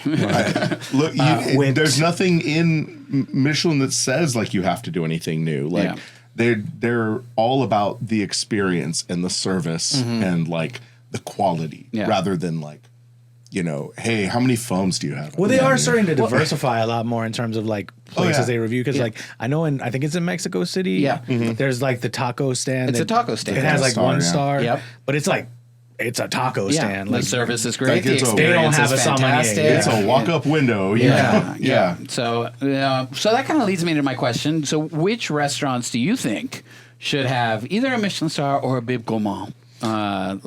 Look, whipped. there's nothing in Michelin that says like you have to do anything new. Like they're all about the experience and the service and like the quality rather than like, you know, hey, how many foams do you have? Well, they are starting to diversify a lot more in terms of like places they review. Because like I know I think it's in Mexico City. Yeah. There's like the taco stand. It's a taco stand. It has like Star, 1 yeah. star. Yep. But it's like it's a taco Yeah. stand. The Like service is great. Like, The it's a- experience They don't have is a sommelier. fantastic. It's a walk-up window. Yeah. So that kind of leads me to my question. So, which restaurants do you think should have either a Michelin star or a Bib Gourmand? And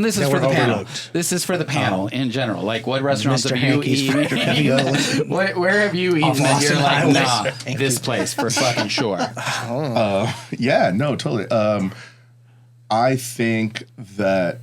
this is That for were the panel. overlooked. This is for the panel in general. Like, what restaurants Mr. have you Hanky's fried ravioli. eaten? Where have you eaten that you're Austin like, Highway. nah, this place for fucking sure? Yeah, no, totally. I think that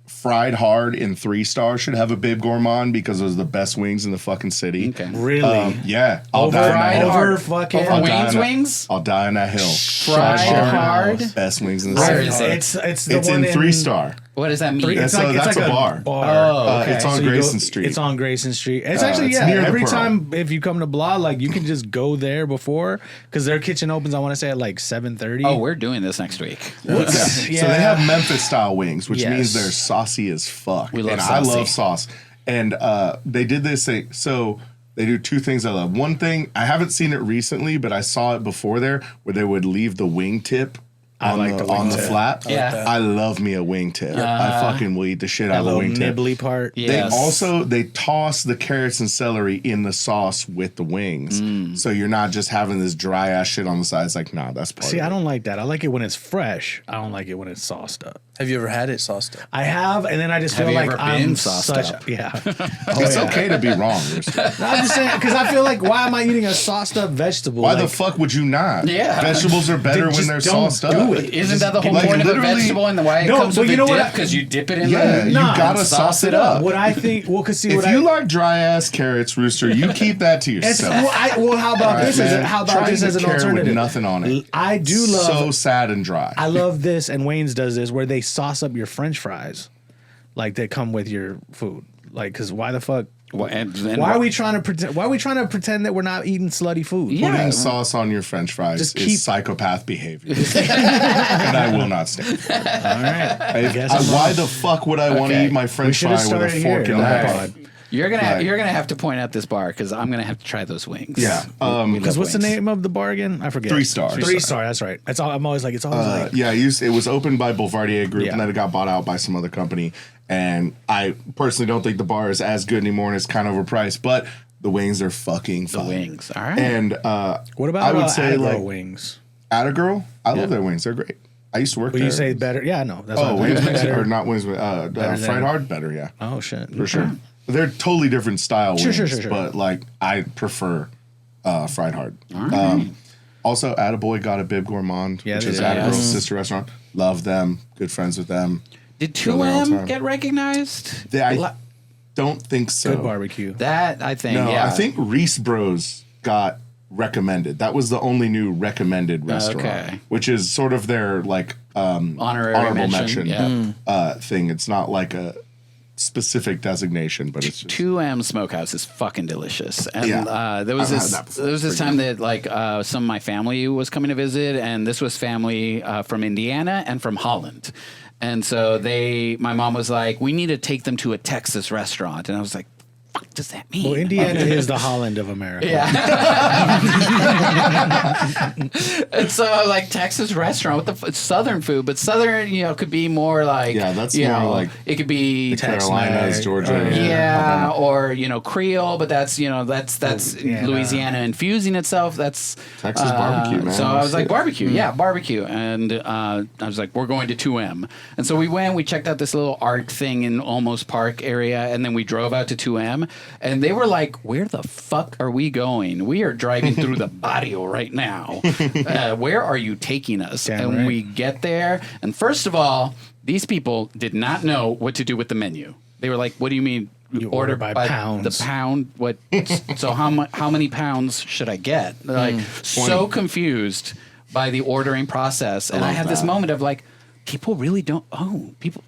Fried Hard in 3 stars should have a Bib Gourmand because those are the best wings in the fucking city. Okay. really Yeah, I'll over die Fried in that Hard. hill. fucking. Over I'll die Wayne's in that- Wings? I'll die in that hill. Fried Hard. Best wings in the Where city. is it? It's the It's one in 3-star. What does that mean? It's That's a bar. Oh, okay. It's on So you Grayson go- Street. It's on Grayson Street. It's actually it's near the every Pearl. time if you come to Blah, like you can just go there before because their kitchen opens. I want to say at like 7:30. Oh, we're doing this next week. Yeah. So they have Memphis style wings, which Yes. means they're saucy as fuck. We love and saucy. I love sauce. And they did this thing. So they do 2 things I love. One thing, I haven't seen it recently, but I saw it before there, where they would leave the wing tip on like the on wing the tip. flap. Yeah. I love me a wing tip. I fucking will eat the shit out that of the little wing tip. nibbly part. Yeah. Yes. They toss the carrots and celery in the sauce with the wings. So you're not just having this dry ass shit on the side. It's like, nah, that's part See, of I it. don't like that. I like it when it's fresh. I don't like it when it's sauced up. Have you ever had it sauced up? I have, and then I just Have feel you like ever I'm been sauced such. up? Yeah, It's okay to be wrong, Rooster. I'm just saying because I feel like why am I eating a sauced up vegetable? Why like, the fuck would you not? Yeah. Vegetables are better when Just they're don't sauced do up. it. Isn't that the whole like, point of a literally- vegetable and the why it No, comes but with you a know what dip? I- Because you dip it in Yeah, the you Nah, gotta sauce it up. What I think, well, cause see If what you I, like dry ass carrots, Rooster, you keep that to it's, yourself. how about Alright, this? man. How about Trying this to as an carrot with alternative? nothing on it. I do love. So sad and dry. I love this, and Wayne's does this where they sauce up your French fries, like they come with your food. Like, cause why the fuck? Why are we trying to pretend? Why are we trying to pretend that we're not eating slutty food? Yeah. Putting sauce on your French fries Just is keep- psychopath behavior, and I will not stand for it. All right. Guess I'm Why wrong. the fuck would I want to Okay. eat my We French should fry have with a started fork here. in my Alright. butt? You're gonna Right. you're gonna have to point out this bar because I'm gonna have to try those wings. Yeah. Because what's the name of the bar again? I forget. 3 stars. 3 star. That's right. That's all. I'm always like. It's always like. Yeah, it was opened by Boulevardier Group, Yeah. and then it got bought out by some other company. And I personally don't think the bar is as good anymore, and it's kind of overpriced. But the wings are fucking The fire. wings. All right. And What about I would say Agro like wings? Attagirl, I love their wings. They're great. I used to work When there. you say better, yeah, no, that's Oh, what wings mix better. or not wings? than- Fried hard, better, yeah, Oh shit, for sure. They're totally different style wings, Sure. but like I prefer fried hard. All right. Also, Attaboy got a Bib Gourmand, Yeah, which they is did. Attagirl's Yes. sister restaurant. Love them. Good friends with them. Did Go there all the 2M time. get recognized? I don't think so. good barbecue. That I think. No, yeah. I think Reese Bros got recommended. That was the only new recommended restaurant, Okay. which is sort of their like Honorary honorable mention, mention thing. It's not like a specific designation, but it's just 2M Smokehouse is fucking delicious. And Yeah. there was I've had this that before. there was this It's time pretty that like some of my family was coming to visit, and this was family from Indiana and from Holland. And so my mom was like, we need to take them to a Texas restaurant. And I was like, fuck does that mean? Well, Indiana is the Holland of America. Yeah. And so like Texas restaurant with it's Southern food, but Southern, could be more like, that's you more know, like it could be Carolinas, Georgia. yeah, or Creole, but that's yeah, Louisiana infusing itself. That's Texas barbecue, man. So I was like Sick. barbecue, yeah, barbecue, and I was like, we're going to 2M, and so we went. We checked out this little art thing in Olmos Park area, and then we drove out to 2M, and they were like, "Where the fuck are we going? We are driving through the barrio right now. Where are you taking us?" Damn and right. we get there, and first of all, these people did not know what to do with the menu. They were like, "What do you mean? You order by pounds. The pound? What? So how many pounds should I get?" They're like so confused by the ordering process, and I love had this that. moment of like, people really don't. Oh, people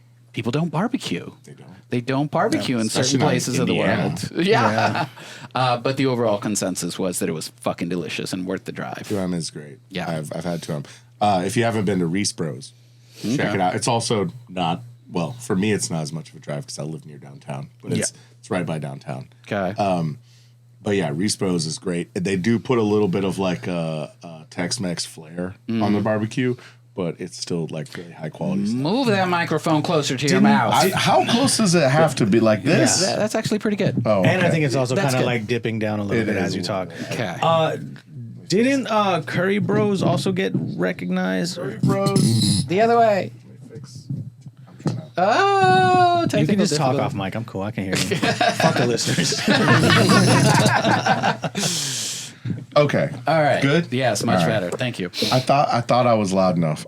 don't barbecue. They don't. They don't barbecue in especially certain not in places of the Indiana. world. Yeah. But the overall consensus was that it was fucking delicious and worth the drive. 2M is great. Yeah. I've had 2M. If you haven't been to Reese Bros, check it out. It's also not, well, for me, it's not as much of a drive because I live near downtown, but it's right by downtown. Okay. But yeah, Reese Bros is great. They do put a little bit of like a Tex-Mex flair on the barbecue, but it's still like really high quality stuff. Move that microphone closer to your mouth. How close does it have to be like this? That's actually pretty good. Oh, And I okay. think it's also That's kind of good. like dipping down a little It bit is as you a talk. little Okay. Didn't Curry Bros also get recognized? Bros. The other way. I'm trying to. Oh, You can just talk difficulty. off mic. I'm cool. I can hear you. Fuck the listeners. Okay. All right. Good? Yes, much All right. better. Thank you. I thought I was loud enough.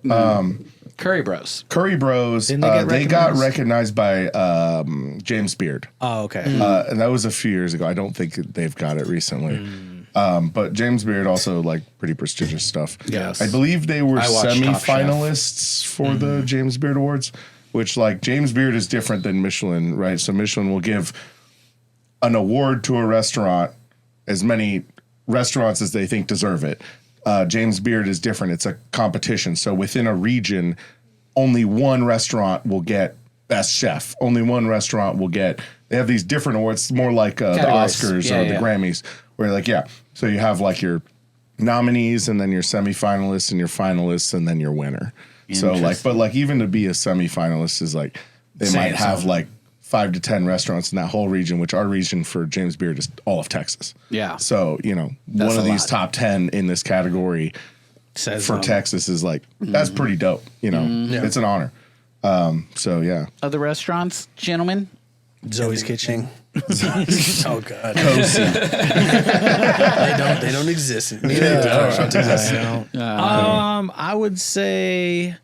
Curry Bros. Curry Bros. Didn't they get They got recognized? recognized by James Beard. Oh, okay. And that was a few years ago. I don't think they've got it recently. But James Beard also like pretty prestigious stuff. Yes. I believe they were I watched Top semi-finalists for the James Beard Awards, which like James Beard is different than Michelin, right? So Michelin will give an award to a restaurant, as many restaurants as they think deserve it. James Beard is different. It's a competition. So within a region, only one restaurant will get best chef. Only one restaurant will get. They have these different awards, more like the Categories. Oscars Yeah, or the yeah. Grammys, where like so you have like your nominees and then your semifinalists and your finalists and then your winner. So like, but like even to be a semifinalist is like they Saying might have something. like 5 to 10 restaurants in that whole region, which our region for James Beard is all of Texas. Yeah. So, one That's of a these lot. top 10 in this category Says for Texas is like, that's pretty dope. It's an honor. So, yeah. Other restaurants, gentlemen. Zoe's Kitchen. Oh God, they don't exist. I would say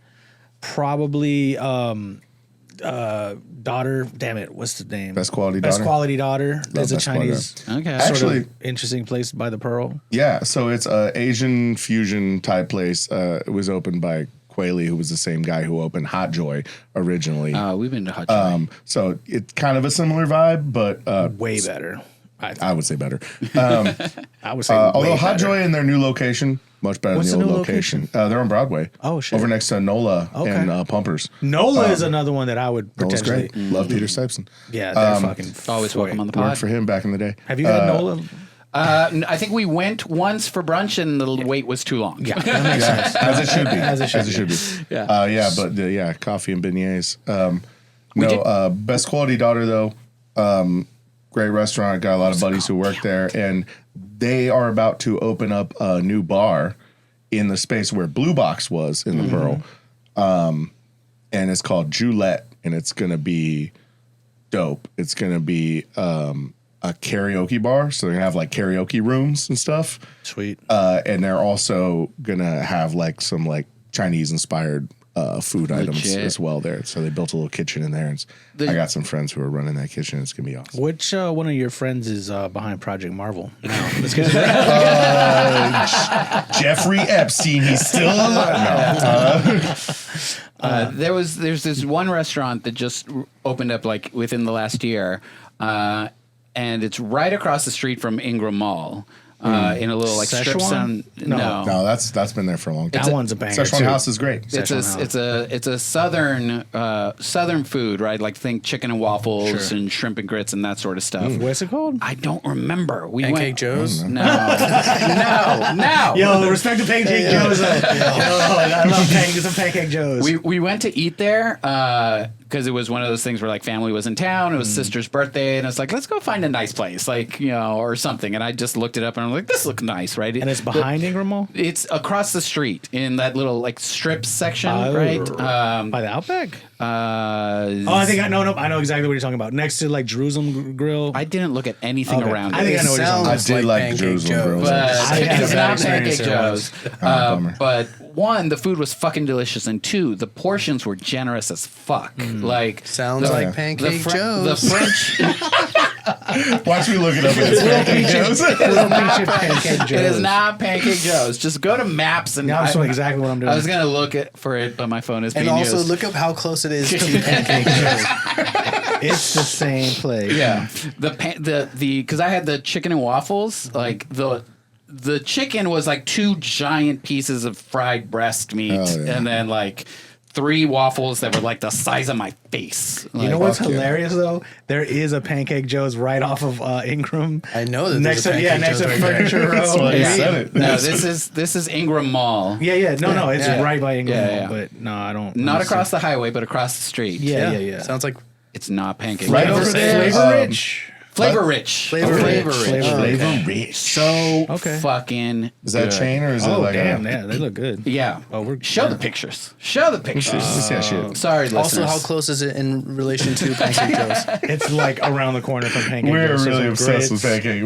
probably daughter. Damn it, what's the name? Best Quality Best Daughter? Quality Daughter. There's a Best Quality Chinese Okay. sort Actually- of interesting place by the Pearl. Yeah. So it's a Asian fusion type place. It was opened by Quayle, who was the same guy who opened Hot Joy originally. We've been to Hot Chocolate. So it's kind of a similar vibe, but Way better. I would say better. I would say. Although way Hot better. Joy in their new location, much better What's than the the old new location. They're on Broadway. Oh, shit. Over next to Nola Okay. and Pumpers. Nola is another one that I would Nola's potentially. great. Love Peter Stuyvesant. Yeah, they're fucking. Always welcome on the Worked pod. for him back in the day. Have you had Nola? I think we went once for brunch and the wait was too long. Yeah, that makes sense. As it should be. As it should be. Yeah. But coffee and beignets. did- Best Quality Daughter though. Great restaurant. Got a lot of buddies who work there, and they are about to open up a new bar in the space where Blue Box was in the Pearl. and it's called Joulette, and it's gonna be dope. It's gonna be a karaoke bar, so they're gonna have like karaoke rooms and stuff. Sweet. And they're also gonna have like some like Chinese inspired food items as well there. So they built a little kitchen in there. And I got some friends who are running that kitchen. It's gonna be awesome. Which one of your friends is behind Project Marvel? Jeffrey Epstein. He's still alive. No. There's this one restaurant that just opened up like within the last year, and it's right across the street from Ingram Mall. In a little like strip Szechuan? center. No, that's been there for a long time. That one's a banger. Szechuan too. House is great. it's a southern food, right? Like think chicken and waffles and shrimp and grits and that sort of stuff. What's it called? I don't remember. We Pancake went, Joe's? No, no. Yo, respect to Pancake Joe's. Yo, I love some Pancake Joe's. We went to eat there because it was one of those things where like family was in town. It was sister's birthday, and I was like, let's go find a nice place, like or something. And I just looked it up, and I'm like, this looks nice, right? And it's behind Ingram Mall? It's across the street in that little like strip section, Oh, right? By the Outback? I think I know exactly what you're talking about. Next to like Jerusalem Grill. I didn't look at anything Okay. around I think it. I know what you're talking about. I did like Pancake Jerusalem Joe's. Grills. But I had it's a bad not experience Pancake there Joe's. bummer. But one, the food was fucking delicious, and two, the portions were generous as fuck. Like Sounds like Pancake Joe's. The French. Watch me look it up. It's Pancake Joe's. Pancake It is not Pancake Joe's. Just go to Maps and Now I'm showing exactly what I'm doing. I was gonna look for it, but my phone is being And also used. look up how close it is to Pancake Joe's. It's the same place. Yeah, the because I had the chicken and waffles. Like the chicken was like 2 giant pieces of fried breast meat, and then like 3 waffles that were like the size of my face. You know what's hilarious though? There is a Pancake Joe's right off of Ingram. I know that Next there's a to Pancake next Joe's to right there. Furniture That's why Row. I said it. No, this is Ingram Mall. Yeah. No, it's Yeah. right by Ingram Yeah, Mall. yeah. But no, I don't. Not across the highway, but across the street. Yeah. Sounds like It's not Pancake Right Joe's. over there. Flavor Rich. Flavor rich. Flavor Rich. Flavor Rich. So Okay. fucking Is that good. chain or is it Oh like damn! Yeah, they look good. Yeah. Show the pictures. Show the pictures. Let's see that shit. Sorry, listeners. also how close is it in relation to Pancake Joe's? It's like around the corner from Pancake We're Joe's. really obsessed with pancake.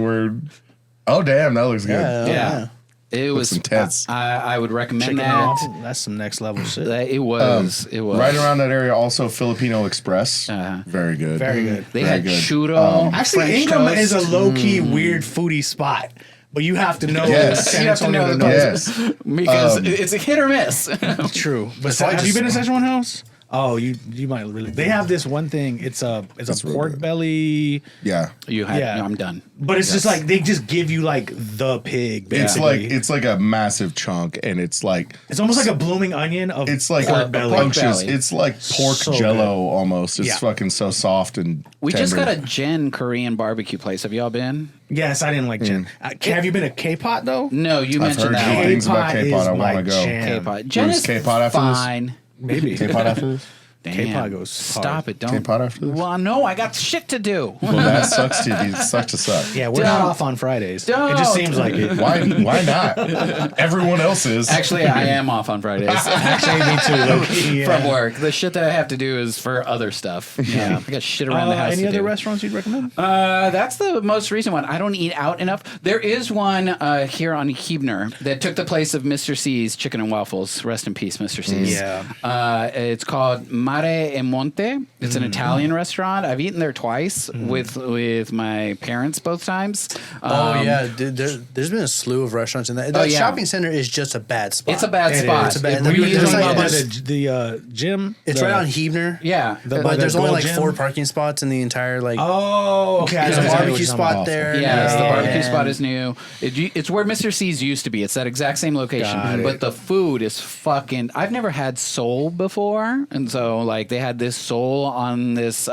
Oh damn, that looks good. Yeah. It was intense. I would recommend Chicken and that. waffle. That's some next level shit. It was. It was Right around that area, also Filipino Express. Very good. Very good. They Very had good. churro. Actually, French Ingram toast. is a low key weird foodie spot, but you have to know Yes. San You have to Antonio know to the know. Yes. because it's a hit or miss. True. But I have just- you been to Szechuan House? Oh, you might really. They have this one thing. It's a real pork good. belly, Yeah. You had. Yeah. No, I'm done. but it's just like they just give you like the pig. It's Basically. like a massive chunk, and it's like it's almost like a blooming onion of it's like pork belly. unctuous. belly. It's like pork So jello good. almost. It's Yeah. fucking so soft and We just tender. got a Jen Korean barbecue place. Have y'all been? Yes, I didn't like Jen. Have you been to K-Pot though? No, you I've mentioned heard that good one. things about K-Pot K-Pot. is I want my to go. jam. K-pot. Jen Where's is K-Pot after this? fine. Maybe. K-Pot after this? Damn. K-Pot goes Stop hard. it. Don't. K-Pot after this? Well, no, I got shit to do. Well, that sucks to sucks to suck. Yeah, we're not Don't. off on Fridays. Don't. It just seems like it. Why not? Everyone else is. Actually, I am off on Fridays. Actually, me too. Low-key, yeah. From work. The shit that I have to do is for other stuff. Yeah. I got shit around the house. Any to other do. restaurants you'd recommend? That's the most recent one. I don't eat out enough. There is one here on Huebner that took the place of Mr. C's Chicken and Waffles. Rest in peace, Mr. C's. Yeah. It's called Mare e Monte. It's an Italian restaurant. I've eaten there twice with my parents both times. Dude, there's been a slew of restaurants in that. Oh, The yeah. shopping center is just a bad spot. It's a bad It spot. is. It's a bad- Were you there's talking like about this- the gym? It's right on Huebner. Yeah. But there's only gold like gym? 4 parking spots in the entire like. Oh, okay. I There's know a exactly what barbecue you're talking spot about. there. Yes, the barbecue and- spot is new. It's where Mr. C's used to be. It's that exact same location. Got it. But the food is fucking. I've never had sole before, and so like they had this sole on this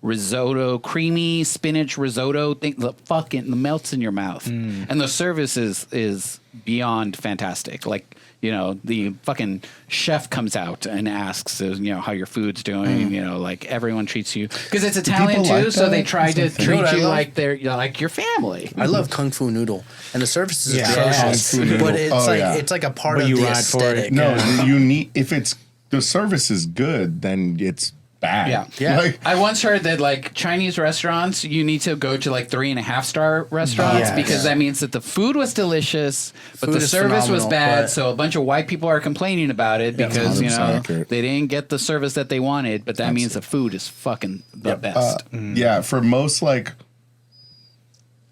risotto, creamy spinach risotto thing. The fucking melts in your mouth, and the service is beyond fantastic. Like. You know, the fucking chef comes out and asks, how your food's doing. You know, like everyone treats you because it's Italian people too, like so they that? try to That's treat what I you love? like they're like your family. I love Kung Fu Noodle, and the service is Yeah. atrocious. Kung Fu Noodle. But it's Oh, like yeah. it's like a part But of you the ride for it. aesthetic. No, you need if it's the service is good, then it's bad. Yeah. Yeah. Like, I once heard that like Chinese restaurants, you need to go to like 3.5-star restaurants Yes. because that means that the food was delicious, but Food the is service was phenomenal, bad. but- So a bunch of white people are complaining about it because, 100% accurate. they didn't get the service that they wanted, but that means the food is fucking the best. yeah, for most like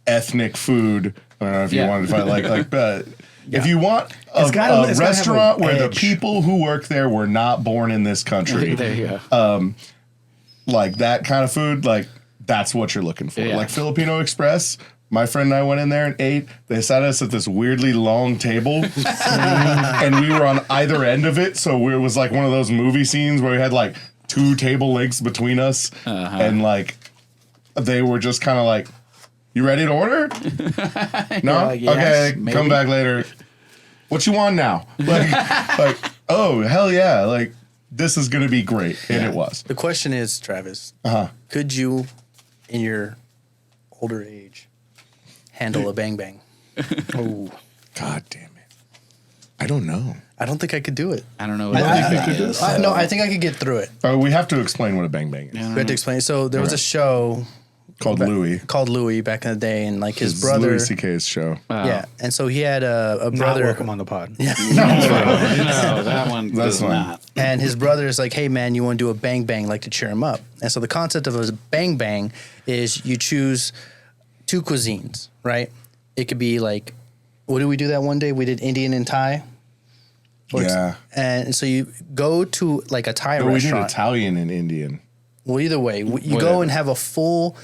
ethnic food, I don't know if you Yeah. wanted to find if you want a it's gotta have restaurant an where the edge. people who work there were not born in this country, There you go. like that kind of food, like that's what you're looking for. Yeah. Like Filipino Express, my friend and I went in there and ate. They sat us at this weirdly long table, and we were on either end of it. So it was like one of those movie scenes where we had like 2 table lengths between us, and like they were just kind of like, "You ready to order? No, like, "Yes, okay, maybe." come back later. What you want now? Like, oh hell yeah! Like this is gonna be great, and it was. The question is, Travis, could you, in your older age, handle a bang bang? Oh, god damn it! I don't know. I don't think I could do it. I don't know what think it you could is. No, I think I could get through it. We have to explain what a bang bang is. We had to explain. So there was a show Called Louis. called Louis back in the day, and like his It's brother. Louis C.K.'s show. Yeah, and so he had a Not brother. welcome on the pod. No, that one That's does fine. not. And his brother is like, "Hey man, you want to do a bang bang, like to cheer him up?" And so the concept of a bang bang is you choose 2 cuisines, right? It could be like, what did we do that one day? We did Indian and Thai. Yeah. And so you go to like a Thai But we did restaurant. Italian and Indian. Well, either way, you Whatever. go and have a full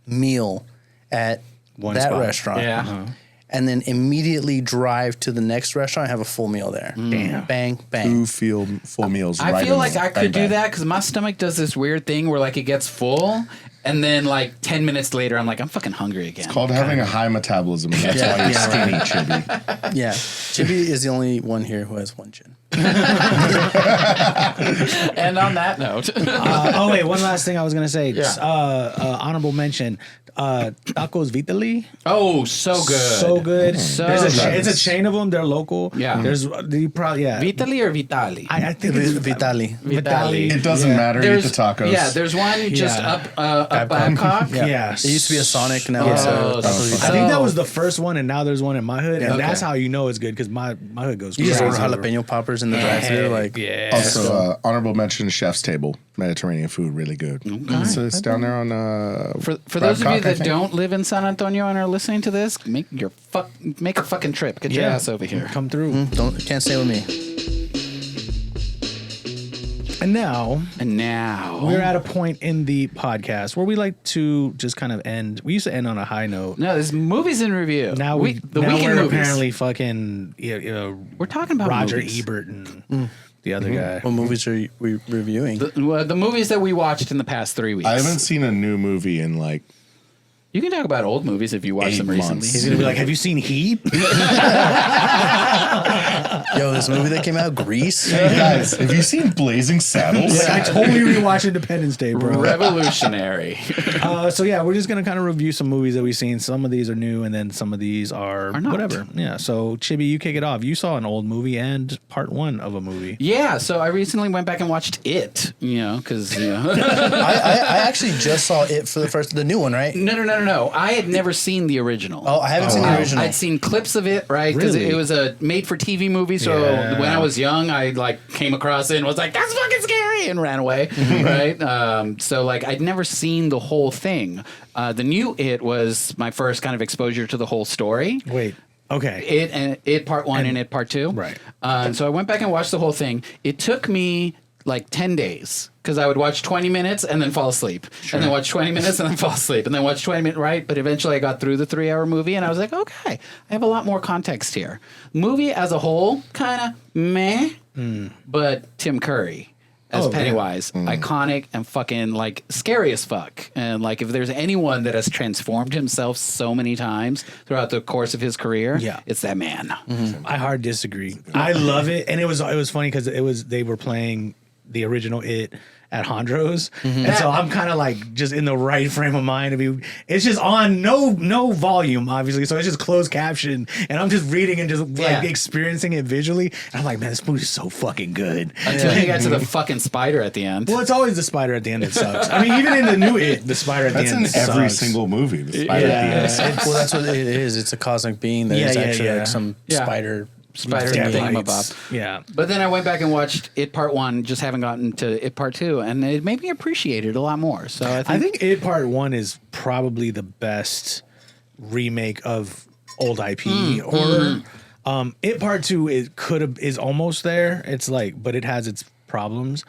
meal at One that spot. restaurant. Yeah. And then immediately drive to the next restaurant and have a full meal there. Damn. Bang, bang. 2 full meals. I right feel in like the I could bang do bang. that because my stomach does this weird thing where like it gets full, and then like 10 minutes later I'm like, I'm fucking hungry again. Called having a high metabolism. And that's why you're skinny, Chibby. Yeah. Chibbi is the only one here who has 1 chin. And on that note, Oh wait, one last thing I was gonna say. Yeah. Honorable mention. Tacos Vitali. oh, so good. So good. So There's good. it's a chain of them. They're local. Yeah. There's you probably Vitali or Vitali? I think it's Vitali. Vitali. It doesn't matter. Eat the tacos. Yeah, there's one just Yeah. up Babcock. Yeah. It used to be a Sonic, now Oh, it's so- I think that was the first one, and now there's one in my hood, and Okay. that's how you know it's good because my hood goes. You just crazy order over- jalapeno poppers in the drive-thru, like yeah. Also, honorable mention: Chef's Table, Mediterranean food, really good. So it's down there on. For those of you Babcock, I that think. don't live in San Antonio and are listening to this, make a fucking trip. Get your Yeah. ass over here. Come through. can't stay with me. And now And now we're at a point in the podcast where we like to just kind of end. We used to end on a high note. no, there's movies in review. Now the now weekend we're movies. apparently fucking We're talking about Roger movies. Ebert and the other guy. What movies are we reviewing? The movies that we watched in the past 3 weeks. I haven't seen a new movie in like. You can talk about old movies if you watched 8 them recently. months. He's gonna be like, "Have you seen Heat?" Yo, this movie that came out, Grease. Hey guys, have you seen Blazing Saddles? I totally rewatched Independence Day, bro. Revolutionary. So yeah, we're just gonna kind of review some movies that we've seen. Some of these are new, and then some of these are not. whatever. Yeah. So Chibby, you kick it off. You saw an old movie and part 1 of a movie. Yeah, so I recently went back and watched It, because, I actually just saw it for the new one, right? No. I had never seen the original. Oh, I haven't seen the original. I'd seen clips of it, right? Because Really? it was a made-for-TV movie. So Yeah. when I was young, I came across it and was like, "That's fucking scary," and ran away, right? So I'd never seen the whole thing. The new It was my first kind of exposure to the whole story. Wait. Okay. It part 1 and It part 2. Right. So I went back and watched the whole thing. It took me like 10 days because I would watch 20 minutes and then fall asleep, and then watch 20 minutes and then fall asleep, and then watch 20 minutes, right? But eventually I got through the 3-hour movie and I was like, okay, I have a lot more context here. Movie as a whole, kind of meh, but Tim Curry as Oh, Pennywise, iconic and fucking scary as fuck. And if there's anyone that has transformed himself so many times throughout the course of his career, Yeah. it's that man. I hard disagree. I love it, and it was funny because they were playing the original It at Hondros, and so I'm kind of like just in the right frame of mind to be. It's just on no volume, obviously, so it's just closed caption, and I'm just reading and just like experiencing it visually. And I'm like, man, this movie's so fucking good. Until you get to the fucking spider at the end. Well, it's always the spider at the end that sucks. I mean, even in the new It, the spider at the end That's in every sucks. single movie. The spider at the end. Well, that's what it is. It's a cosmic being that is actually like some spider thingamabob. Yeah. But then I went back and watched It Part 1, just haven't gotten to It Part 2, and it made me appreciate it a lot more. So I think It Part 1 is probably the best remake of old IP horror. It Part 2 is almost there. It's like, but it has its problems.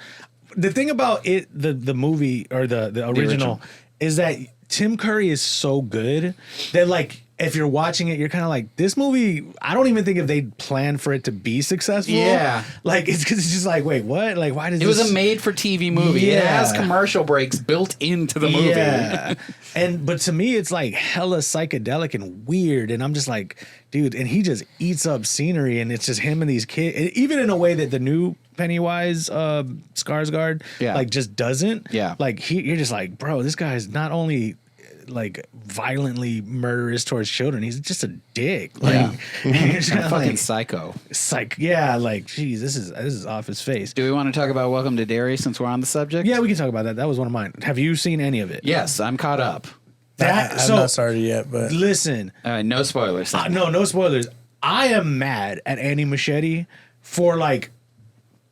The thing about it, the movie or the original is that Tim Curry is so good that like if you're watching it, you're kind of like, this movie, I don't even think if they planned for it to be successful. Yeah. Like, it's just like, wait, what? Like, why does it was a made-for-TV movie. It has commercial breaks built into the movie. Yeah. But to me, it's like hella psychedelic and weird. And I'm just like, dude, and he just eats up scenery, and it's just him and these kids, even in a way that the new Pennywise Skarsgård like just doesn't. Yeah. Like you're just like, bro, this guy's not only like violently murderous towards children, he's just a dick. Like, and you're just A fucking like, psycho. like, geez, this is off his face. Do we want to talk about Welcome to Derry since we're on the subject? Yeah, we can talk about that. That was one of mine. Have you seen any of it? Yes, I'm caught up. I've not started yet, but listen, No spoilers. no spoilers. I am mad at Andy Muschietti for like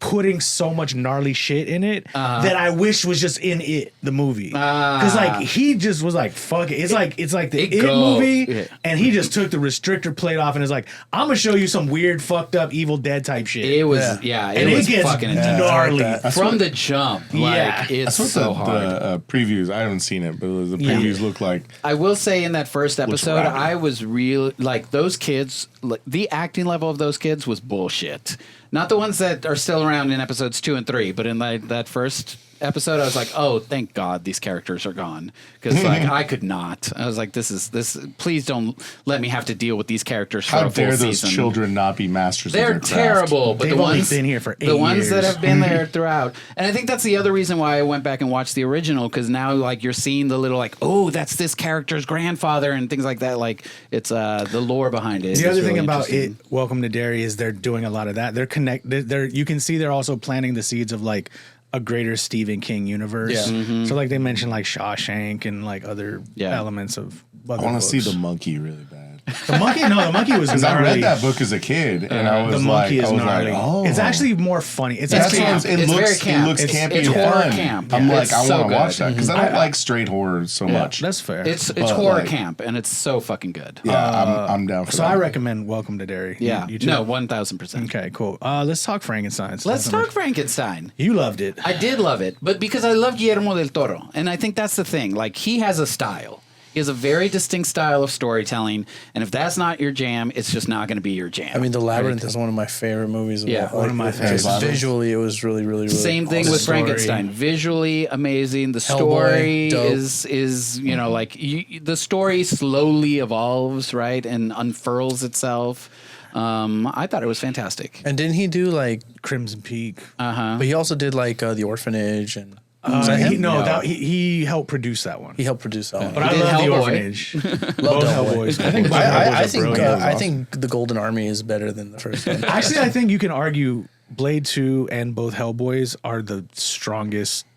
putting so much gnarly shit in it that I wish was just in it, the movie. Because like he just was like, fuck it. It's like the It movie, and he just took the restrictor plate off and is like, I'm gonna show you some weird, fucked up, Evil Dead type shit. It was and it was gets fucking intense. gnarly. From the jump. Like it's That's so what hard. the previews. I haven't seen it, but the previews look like. I will say in that first episode, rowdy. I was really like those kids. Like, the acting level of those kids was bullshit. Not the ones that are still around in episodes 2 and 3, but in that first episode, I was like, oh, thank God these characters are gone. Because like I could not. I was like, this. Please don't let me have to deal with these characters for How a full dare those season. children not be masters They're of their craft? terrible, but They've the only ones been here for 8 the ones that years. have been there throughout, and I think that's the other reason why I went back and watched the original, because now like you're seeing the little like, oh, that's this character's grandfather and things like that. Like it's the lore behind it. The other is thing really about interesting. it, Welcome to Derry, is they're doing a lot of that. They're connected. You can see they're also planting the seeds of like a greater Stephen King universe. Yeah. So like they mentioned like Shawshank and like other elements of. I want to see the monkey really bad. The monkey. No, the monkey was Because I gnarly. read that book as a kid, and I was The monkey is I was gnarly. like, oh, It's actually more funny. It's That's actually what camp. it It's looks. very camp. It looks It's campy and horror fun. camp. I'm like, It's I so want to watch good. that because I don't like straight horror so much. That's fair. It's But, horror like- camp, and it's so fucking good. Yeah, I'm down for so that. I recommend Welcome to Derry. Yeah. You too? No, 1000%. Okay, cool. Let's talk Frankenstein. Let's talk Frankenstein. You loved it. I did love it, but because I love Guillermo del Toro, and I think that's the thing. Like he has a style. He has a very distinct style of storytelling, and if that's not your jam, it's just not going to be your jam. I mean, The Labyrinth is one of my favorite movies. Yeah, one of my favorites. Just visually, it was really, really, really. Same thing awesome. with story. Frankenstein. Visually amazing. The Hellboy, story dope. is you know like the story slowly evolves, right, and unfurls itself. I thought it was fantastic. And didn't he do like? Crimson Peak. But he also did like The Orphanage and. Was that him? He helped produce that one. He helped produce that one. But I did love The Hellboy. Orphanage. Loved Both Hellboy. Hellboys. I think both I Hellboys are think brilliant. I think The Golden Army is better than the first one. Actually, I think you can argue Blade 2 and both Hellboys are the strongest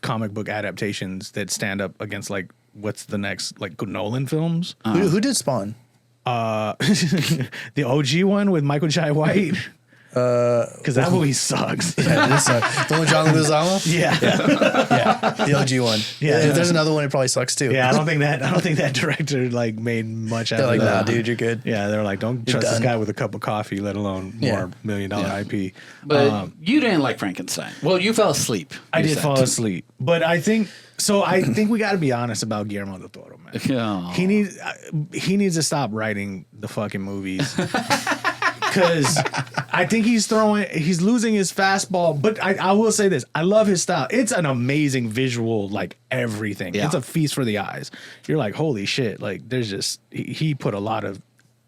comic book adaptations that stand up against like what's the next like Nolan films. Who did Spawn? The OG one with Michael Jai White. Because that movie sucks. Yeah, this, the one with John Leguizamo. Yeah. The OG one. Yeah. If there's another one, it probably sucks too. Yeah, I don't think that director like made much out They're of like, that. nah, dude, you're good. Yeah, they're like, don't trust this done. guy with a cup of coffee, let alone more $1 million IP. But you didn't like Frankenstein. Well, you fell asleep. I you did said. fall asleep, but I think we got to be honest about Guillermo del Toro, man. Oh. He needs to stop writing the fucking movies. Because I think he's losing his fastball. But I will say this. I love his style. It's an amazing visual, like everything. Yeah. It's a feast for the eyes. You're like, holy shit. Like there's just, he put a lot of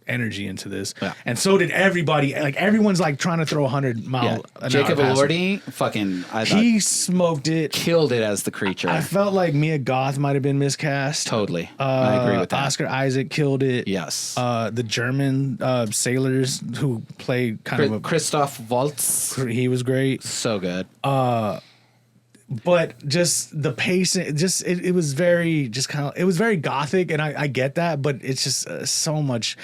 energy into this, Yeah. and so did everybody. Like everyone's like trying to throw 100-mile. Yeah. Jacob Elordi, fucking, I thought, He smoked it. killed it as the creature. I felt like Mia Goth might have been miscast. Totally. I agree with that. Oscar Isaac killed it. Yes. The German sailors who played kind of Christoph Waltz, he was great. so good. But just the pacing, just it was very just kind of it was very gothic, and I get that, but it's just so much.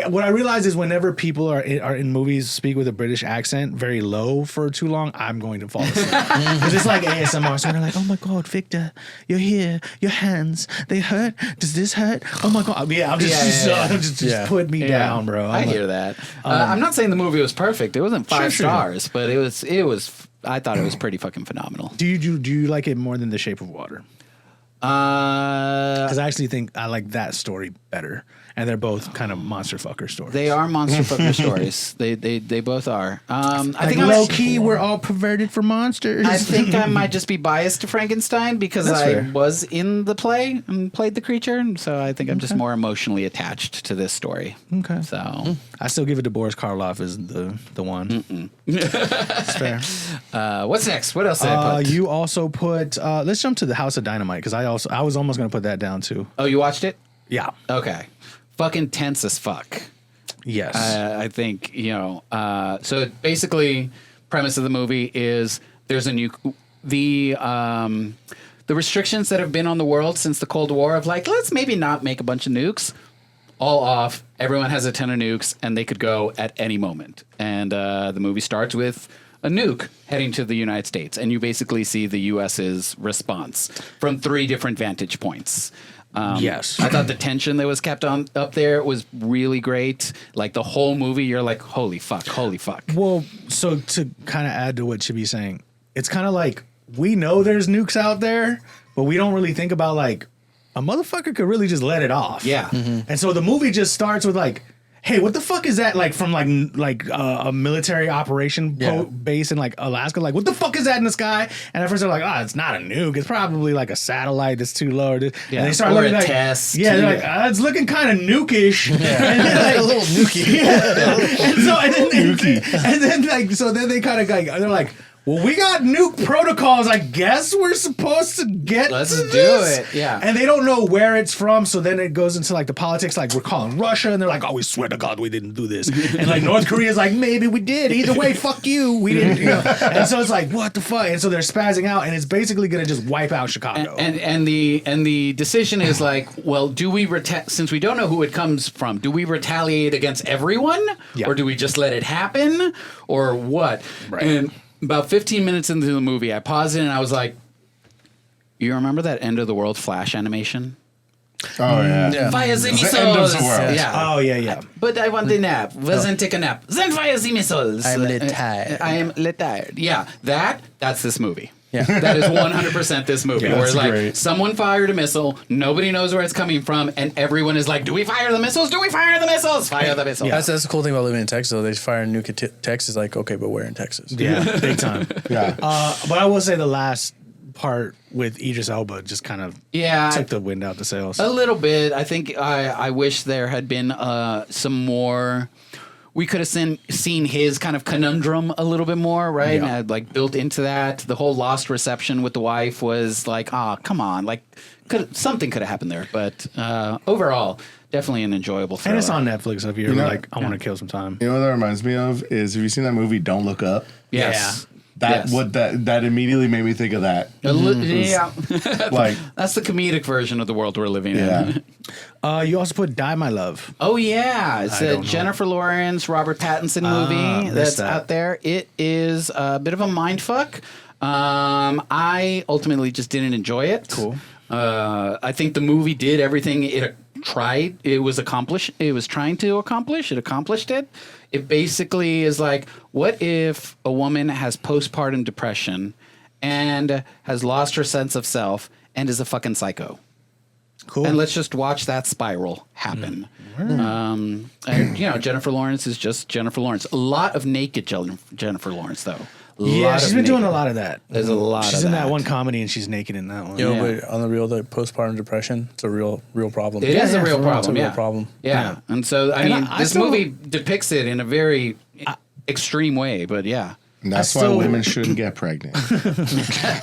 What I realize is whenever people are in movies speak with a British accent very low for too long, I'm going to fall asleep because it's like ASMR. So they're like, "Oh my God, Victor, you're here. Your hands, they hurt. Does this hurt? Oh my God, yeah." I'm just put me down, bro. I hear that. I'm not saying the movie was perfect. It wasn't 5 stars, but it was. I thought it was pretty fucking phenomenal. Do you like it more than The Shape of Water? Because I actually think I like that story better, and they're both kind of monster fucker stories. They are monster fucker stories. They both are. I think low key, we're all perverted for monsters. I think I might just be biased to Frankenstein because That's I fair. was in the play and played the creature, and so I think I'm just more emotionally attached to this story. Okay. So I still give it to Boris Karloff as the one. It's fair. what's next? What else did I put? You also put. Let's jump to the House of Dynamite because I was almost going to put that down too. Oh, you watched it? Yeah. Okay. Fucking tense as fuck. Yes. I think, so basically premise of the movie is there's a new, the restrictions that have been on the world since the Cold War of like, let's maybe not make a bunch of nukes, all off. Everyone has a ton of nukes and they could go at any moment. And the movie starts with a nuke heading to the United States. And you basically see the U.S.'s response from 3 different vantage points. Yes. I thought the tension that was kept on up there was really great. Like the whole movie, you're like, holy fuck. Well, so to kind of add to what Chibby's saying, it's kind of like we know there's nukes out there, but we don't really think about like a motherfucker could really just let it off. Yeah. And so the movie just starts with like, hey, what the fuck is that? Like from like a military operation base in like Alaska. Like, what the fuck is that in the sky? And at first they're like, it's not a nuke. It's probably like a satellite that's too low. And they start or looking a like, test. yeah, they're like, it's looking kind of nukish. And then, like, a little nuky. and then like so then they kind of like they're like, well, we got nuke protocols. I guess we're supposed to get Let's to do this. it. Yeah. And they don't know where it's from. So then it goes into like the politics. Like we're calling Russia, and they're like, "Oh, we swear to God, we didn't do this." And like North Korea's like, "Maybe we did. Either way, fuck you. We didn't." And so it's like, what the fuck? And so they're spazzing out, and it's basically gonna just wipe out Chicago. And the decision is like, well, do we since we don't know who it comes from, do we retaliate against everyone, or do we just let it happen, or what? Right. And about 15 minutes into the movie, I paused it and I was like, you remember that end of the world Flash animation? Oh yeah. Fire the missiles. The end of the world. Yeah. Oh yeah. But I want the nap. Wasn't take a nap. Then fire the missiles. I'm retired. I am retired. Yeah. That's this movie. Yeah. That is 100% this movie. Yeah, where that's like great. someone fired a missile, nobody knows where it's coming from, and everyone is like, do we fire the missiles? Do we fire the missiles? Fire the missiles. That's the cool thing about living in Texas. Though. They fire a nuke at Texas. Like, okay, but where in Texas? Yeah, big time. Yeah. But I will say the last part with Idris Elba just kind of took the wind out the sails. A little bit. I think I wish there had been some more. We could have seen his kind of conundrum a little bit more, right? Yeah. And like built into that. The whole lost reception with the wife was like, come on, like something could have happened there. But overall, definitely an enjoyable thriller. And it's on Netflix if you're know- like, I want to kill some time. You know what that reminds me of is, have you seen that movie Don't Look Up? Yes. That immediately made me think of that. Yeah. Like, That's the comedic version of the world we're living yeah. in. You also put Die My Love. Oh yeah, it's I a don't know. Jennifer Lawrence, Robert Pattinson movie missed that's that. out there. It is a bit of a mindfuck. I ultimately just didn't enjoy it. Cool. I think the movie did everything it tried. It was trying to accomplish. It accomplished it. It basically is like, what if a woman has postpartum depression and has lost her sense of self and is a fucking psycho? Cool. And let's just watch that spiral happen. And Jennifer Lawrence is just Jennifer Lawrence. A lot of naked Jennifer Lawrence, though. A Yeah, she's been doing a lot of that. There's a lot. She's of in that one comedy, and she's naked in that one. Yo, but on the real, the postpartum depression, it's a real problem. It is a real for real. problem. It's a real yeah. problem. Yeah. And so I mean, this still- movie depicts it in a very extreme way. But yeah. And that's still- why women shouldn't get pregnant.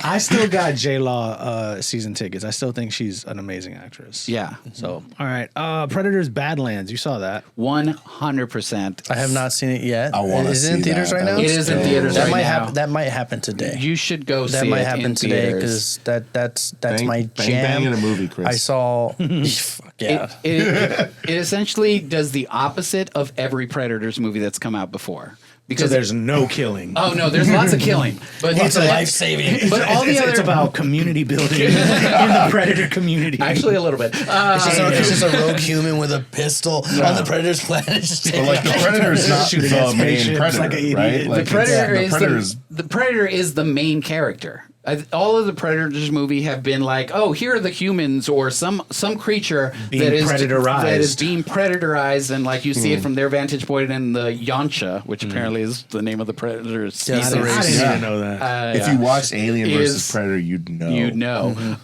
I still got J-Law season tickets. I still think she's an amazing actress. Yeah. So, all right. Predators Badlands. You saw that. 100%. I have not seen it yet. I wanna Is it in see theaters that. right That now? It is in theaters That right might now. happen. That might happen today. You should go That see might it happen in today theaters. because that's Bang- my bang, jam. bang in a movie, Chris. I saw. Fuck yeah. It essentially does the opposite of every Predators movie that's come out before. So Because there's no killing. oh no, there's lots of killing, but Lots of life-saving. But all the it's other about community building in the Predator community. actually a little bit. It's just a rogue human with a pistol on the Predator's planet. But like the Predator's not Shooting at the main spaceships predator, like an idiot. right? The Like the Predator the is Predator's the Predator is the main character. All of the Predators movie have been like, oh, here are the humans or some creature Being that is predatorized. being predatorized, and like you see it from their vantage point in the Yancha, which apparently is the name of the Predators. Yeah, I it's didn't, the I race. didn't Yeah. even know that. if you watched Alien versus Is- Predator, you'd know. You'd know.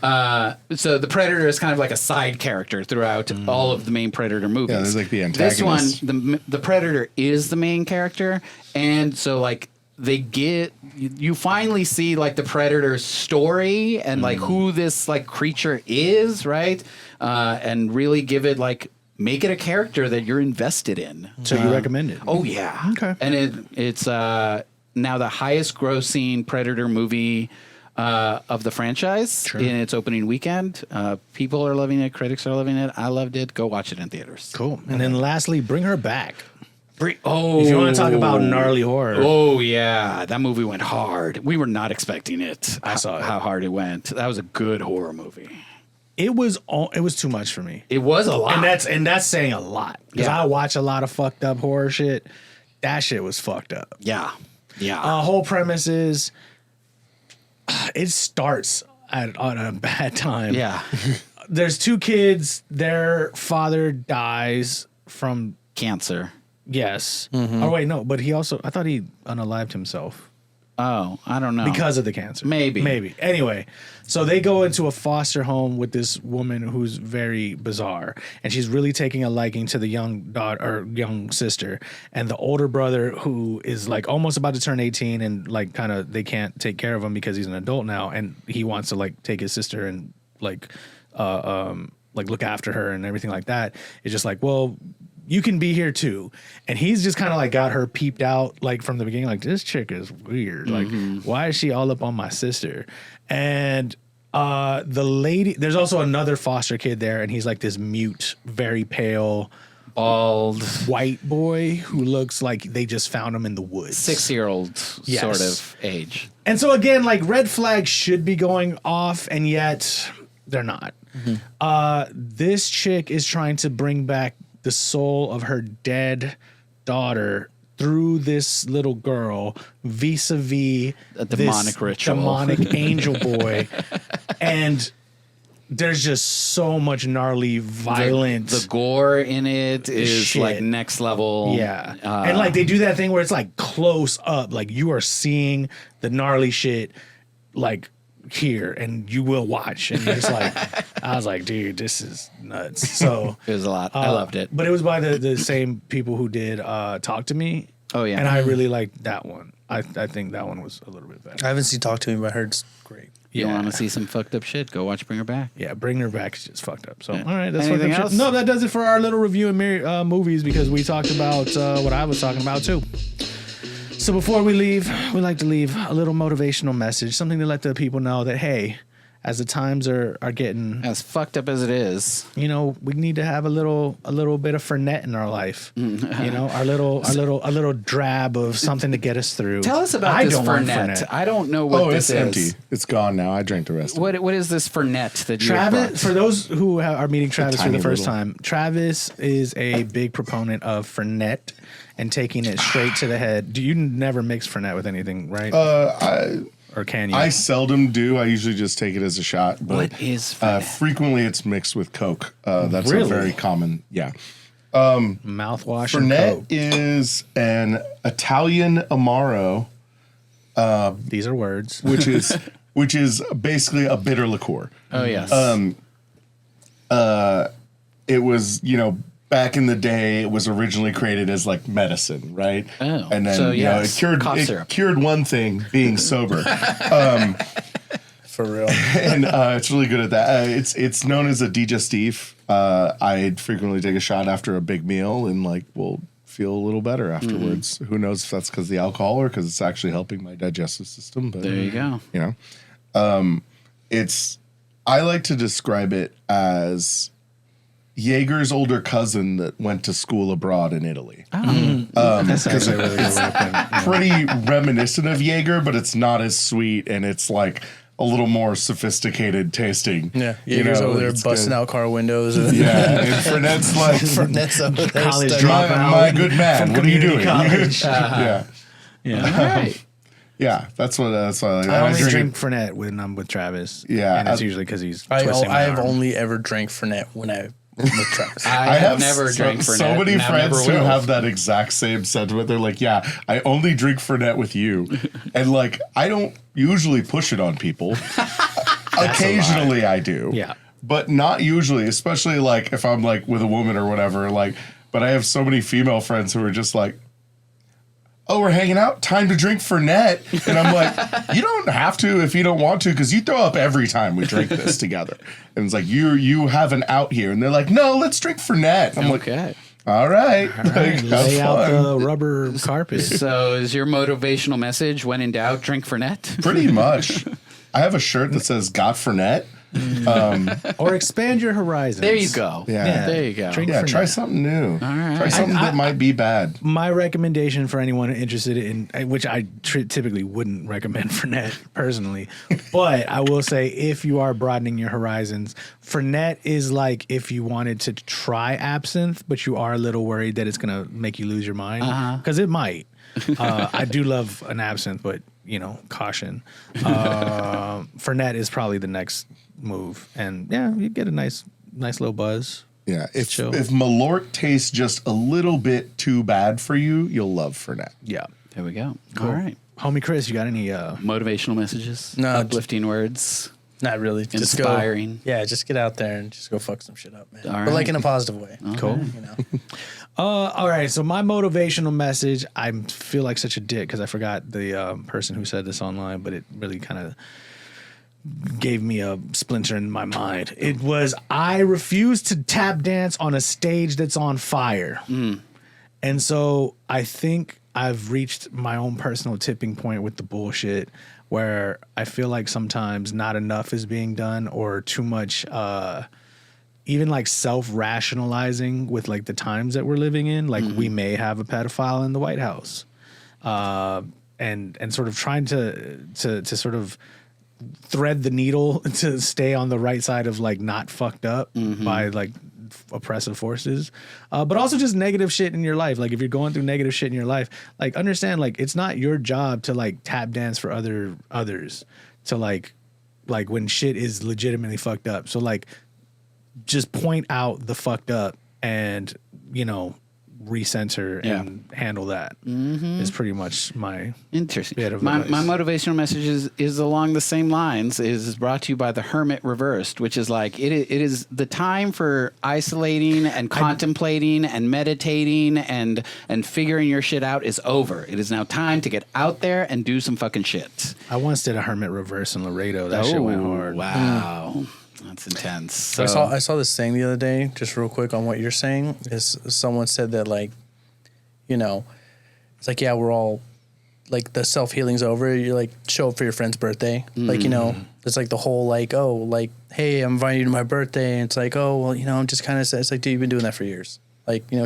So the Predator is kind of like a side character throughout all of the main Predator movies. Yeah, there's like the This one, antagonist. the Predator is the main character, and so like they get you finally see like the Predator's story and like who this like creature is, right? And really give it like make it a character that you're invested in. So you recommend it? Oh yeah. Okay. And it's now the highest grossing Predator movie of the franchise in its opening weekend. People are loving it. Critics are loving it. I loved it. Go watch it in theaters. Cool. And then lastly, Bring Her Back. Oh, If you want to talk about gnarly horror. Oh yeah, that movie went hard. We were not expecting it. I saw it. How hard it went. That was a good horror movie. It was too much for me. It was a lot. And that's saying a lot. Because Yeah. I watch a lot of fucked up horror shit. That shit was fucked up. yeah. Whole premise is it starts on a bad time. Yeah. There's two kids. Their father dies from Cancer. yes. Oh wait, no. But I thought he unalived himself Oh, I don't know. because of the cancer. Maybe. Anyway, so they go into a foster home with this woman who's very bizarre, and she's really taking a liking to the young daughter or young sister, and the older brother who is like almost about to turn 18, and like kind of they can't take care of him because he's an adult now, and he wants to like take his sister and like look after her and everything like that. It's just like, well, you can be here too. And he's just kind of like got her peeped out like from the beginning, like this chick is weird. Like, why is she all up on my sister? And the lady, there's also another foster kid there, and he's like this mute, very pale, Bald white boy who looks like they just found him in the woods. 6-year-old Yes. sort of age. And so again, like red flags should be going off, and yet they're not. This chick is trying to bring back the soul of her dead daughter through this little girl vis-a-vis A demonic this ritual. demonic angel boy. And there's just so much gnarly violence. The gore in it is Shit. like next level. Yeah. And like they do that thing where it's like close up, like you are seeing the gnarly shit like here and you will watch. And it's like, I was like, dude, this is nuts. So It was a lot. I loved it. But it was by the same people who did Talk to Me. Oh, yeah. And I really liked that one. I think that one was a little bit better. I haven't seen Talk to Me, but I heard it's great. You Yeah. want to see some fucked up shit? Go watch Bring Her Back. Yeah, Bring Her Back is just fucked up. So, all right, that's Anything fucked up else? shit. No, that does it for our little review of movies because we talked about what I was talking about too. So before we leave, we like to leave a little motivational message, something to let the people know that, hey, as the times are getting, As fucked up as it is. you know, we need to have a little bit of Fernet in our life. You know, a little drab of something to get us through. Tell us about this don't want Fernet. I don't know what Oh, this it's is. empty. It's gone now. I drank the rest. What is this Fernet that you Travis, for those who are meeting Travis for the tiny first little- time, Travis is a big proponent of Fernet and taking it straight to the head. Do you never mix Fernet with anything, right? Or can you? I seldom do. I usually just take it as a shot. But What is Fernet? frequently it's mixed with Coke. That's Really? a very common. Yeah. Mouthwash and Fernet Coke. is an Italian Amaro These are words. which is basically a bitter liqueur. Oh yes. It was, back in the day, it was originally created as like medicine, right? Oh, and then so, it yes, cured cough syrup. one thing, being sober, For real. and it's really good at that. It's known as a digestif. I'd frequently take a shot after a big meal and will feel a little better afterwards. Who knows if that's because of the alcohol or because it's actually helping my digestive system? But there you go. I like to describe it as Jaeger's older cousin that went to school abroad in Italy. That's actually a really good way to put it. Yeah. Pretty reminiscent of Jaeger, but it's not as sweet and it's like a little more sophisticated tasting. Yeah, Jaeger's over there busting out car windows. And Yeah, and Fernet's like, Fernet's over there College studying. dropout. my good man, what are you doing? College. Yeah, All right. yeah, that's what I like. I only drink drink Fernet when I'm with Travis. Yeah, and it's I- usually because he's twisting my I've arm. only ever drank Fernet when I with Travis. I have never drank Fernet. so many and I never friends who will. have that exact same sentiment. They're like, yeah, I only drink Fernet with you. And I don't usually push it on people. Occasionally I do. Yeah. But not usually, especially if I'm with a woman or whatever. But I have so many female friends who are just like, oh, we're hanging out? Time to drink Fernet. And I'm like, you don't have to if you don't want to, because you throw up every time we drink this together. And it's like, you have an out here. And they're like, no, let's drink Fernet. I'm like, Okay. all right. All right, have lay out fun. the rubber carpet. So is your motivational message, when in doubt, drink Fernet? Pretty much. I have a shirt that says "Got Fernet." Or expand your horizons. There you go. Yeah. There you go. Drink Yeah, Fernet. try something new. All right. Try something that might be bad. My recommendation for anyone interested in, which I typically wouldn't recommend Fernet personally, but I will say if you are broadening your horizons, Fernet is like if you wanted to try absinthe, but you are a little worried that it's going to make you lose your mind, because it might. I do love an absinthe, but caution. Fernet is probably the next move, and yeah, you get a nice little buzz. Yeah, if chill. Malort tastes just a little bit too bad for you, you'll love Fernet. Yeah. There we go. All right. Homie Chris, you got any Motivational messages? No, Uplifting words? Not really. Just Inspiring. Go. Yeah, just get out there and just go fuck some shit up, man. All But right. in a positive way. cool? All right, so my motivational message, I feel like such a dick because I forgot the person who said this online, but it really kind of gave me a splinter in my mind. It was, I refuse to tap dance on a stage that's on fire. And so I think I've reached my own personal tipping point with the bullshit where I feel like sometimes not enough is being done or too much even self-rationalizing with the times that we're living in. We may have a pedophile in the White House. And sort of trying to sort of thread the needle to stay on the right side of not fucked up by oppressive forces, but also just negative shit in your life. If you're going through negative shit in your life, understand it's not your job to tap dance for others to when shit is legitimately fucked up. So just point out the fucked up and recenter and handle that is pretty much my Interesting. bit of My advice. motivational message is along the same lines. Is brought to you by the Hermit Reversed, which is it is the time for isolating and contemplating and meditating and figuring your shit out is over. It is now time to get out there and do some fucking shit. I once did a hermit reverse in Laredo. That shit went hard. Wow. That's intense. So, I saw this thing the other day, just real quick on what you're saying. Is someone said that it's yeah, we're all the self healing's over. You show up for your friend's birthday, it's the whole hey, I'm inviting you to my birthday, and it's oh well, I'm just kind of it's dude, you've been doing that for years.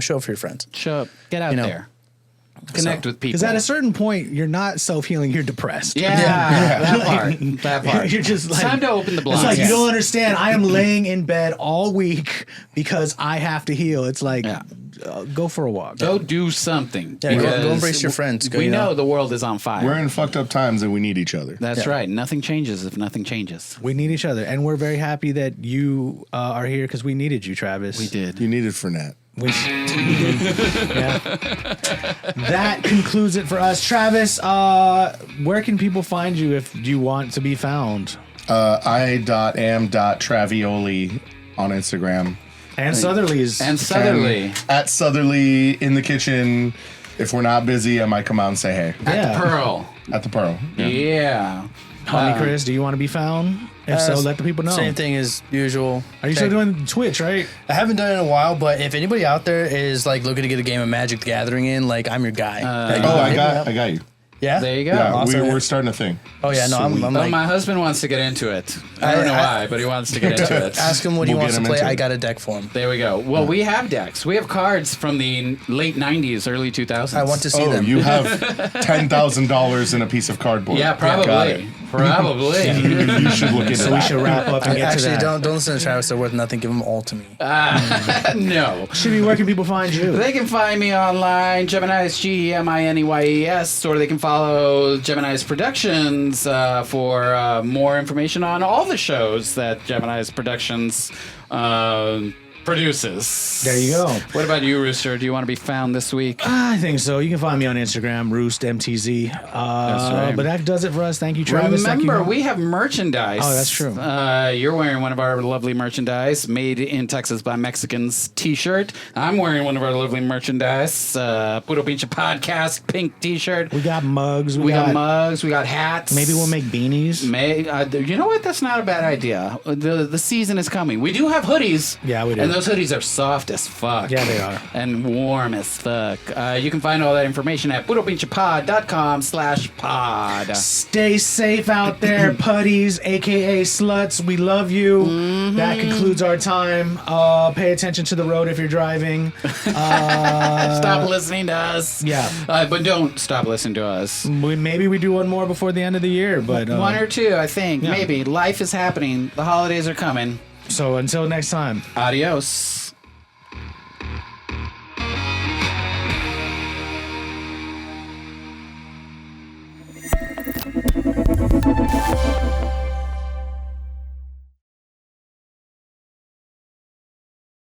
Show up for your friends. show up, get out there, connect with people. Because at a certain point, you're not self-healing, you're depressed. that part. That part. You're just It's time to open the blinds. It's you don't understand. I am laying in bed all week because I have to heal. It's go for a walk. Go do something. Yeah, go because embrace your friends. Go, we know the world is on fire. We're in fucked up times and we need each other. That's right. Nothing changes if nothing changes. We need each other. And we're very happy that you are here because we needed you, Travis. We did. You needed Fernet. Yeah. That concludes it for us. Travis, where can people find you if you want to be found? I.am.travioli on Instagram. And Southerly's. And Southerly. And at Southerly in the kitchen. If we're not busy, I might come out and say hey. At the Pearl. At the Pearl. Yeah. Homie Chris, do you want to be found? If so, let the people know. Same thing as usual. Are you still doing Twitch, right? I haven't done it in a while, but if anybody out there is like looking to get a game of Magic the Gathering in, like I'm your guy. I got you. Yeah? There you go. Yeah, Awesome. we're starting a thing. Oh, yeah, no, I'm Well, like, my husband wants to get into it. I don't know why, but he wants to get into it. ask him what he We'll wants get to him play. into it. I got a deck for him. There we go. Well, we have decks. We have cards from the late 90s, early 2000s. I want to see Oh, them. you have $10,000 in a piece of cardboard. Yeah, Got probably. Probably. You should look into So that. we should wrap up and get Actually, to that. don't listen to Travis. They're worth nothing. Give them all to me. No. Chibbi, where can people find you? They can find me online, Gemini's Geminyes, or they can follow Gemini's Productions for more information on all the shows that Gemini's Productions produces. There you go. What about you, Rooster? Do you want to be found this week? I think so. You can find me on Instagram, RoostMTZ. That's right. But that does it for us. Thank you, Travis. Remember, Thank you. we have merchandise. Oh, that's true. You're wearing one of our lovely merchandise, made in Texas by Mexicans T-shirt. I'm wearing one of our lovely merchandise, Puro Pinche Podcast pink T-shirt. We got mugs. We got mugs. We got hats. Maybe we'll make beanies. You know what? That's not a bad idea. The season is coming. We do have hoodies. Yeah, we do. And those hoodies are soft as fuck. Yeah, they are. And warm as fuck. You can find all that information at puropinchepod.com/pod. Stay safe out there, putties, aka sluts. We love you. That concludes our time. Pay attention to the road if you're driving. Stop listening to us. Yeah. But don't stop listening to us. Maybe we do one more before the end of the year, but One or two, I think. yeah. Maybe. Life is happening. The holidays are coming. so until next time. Adios.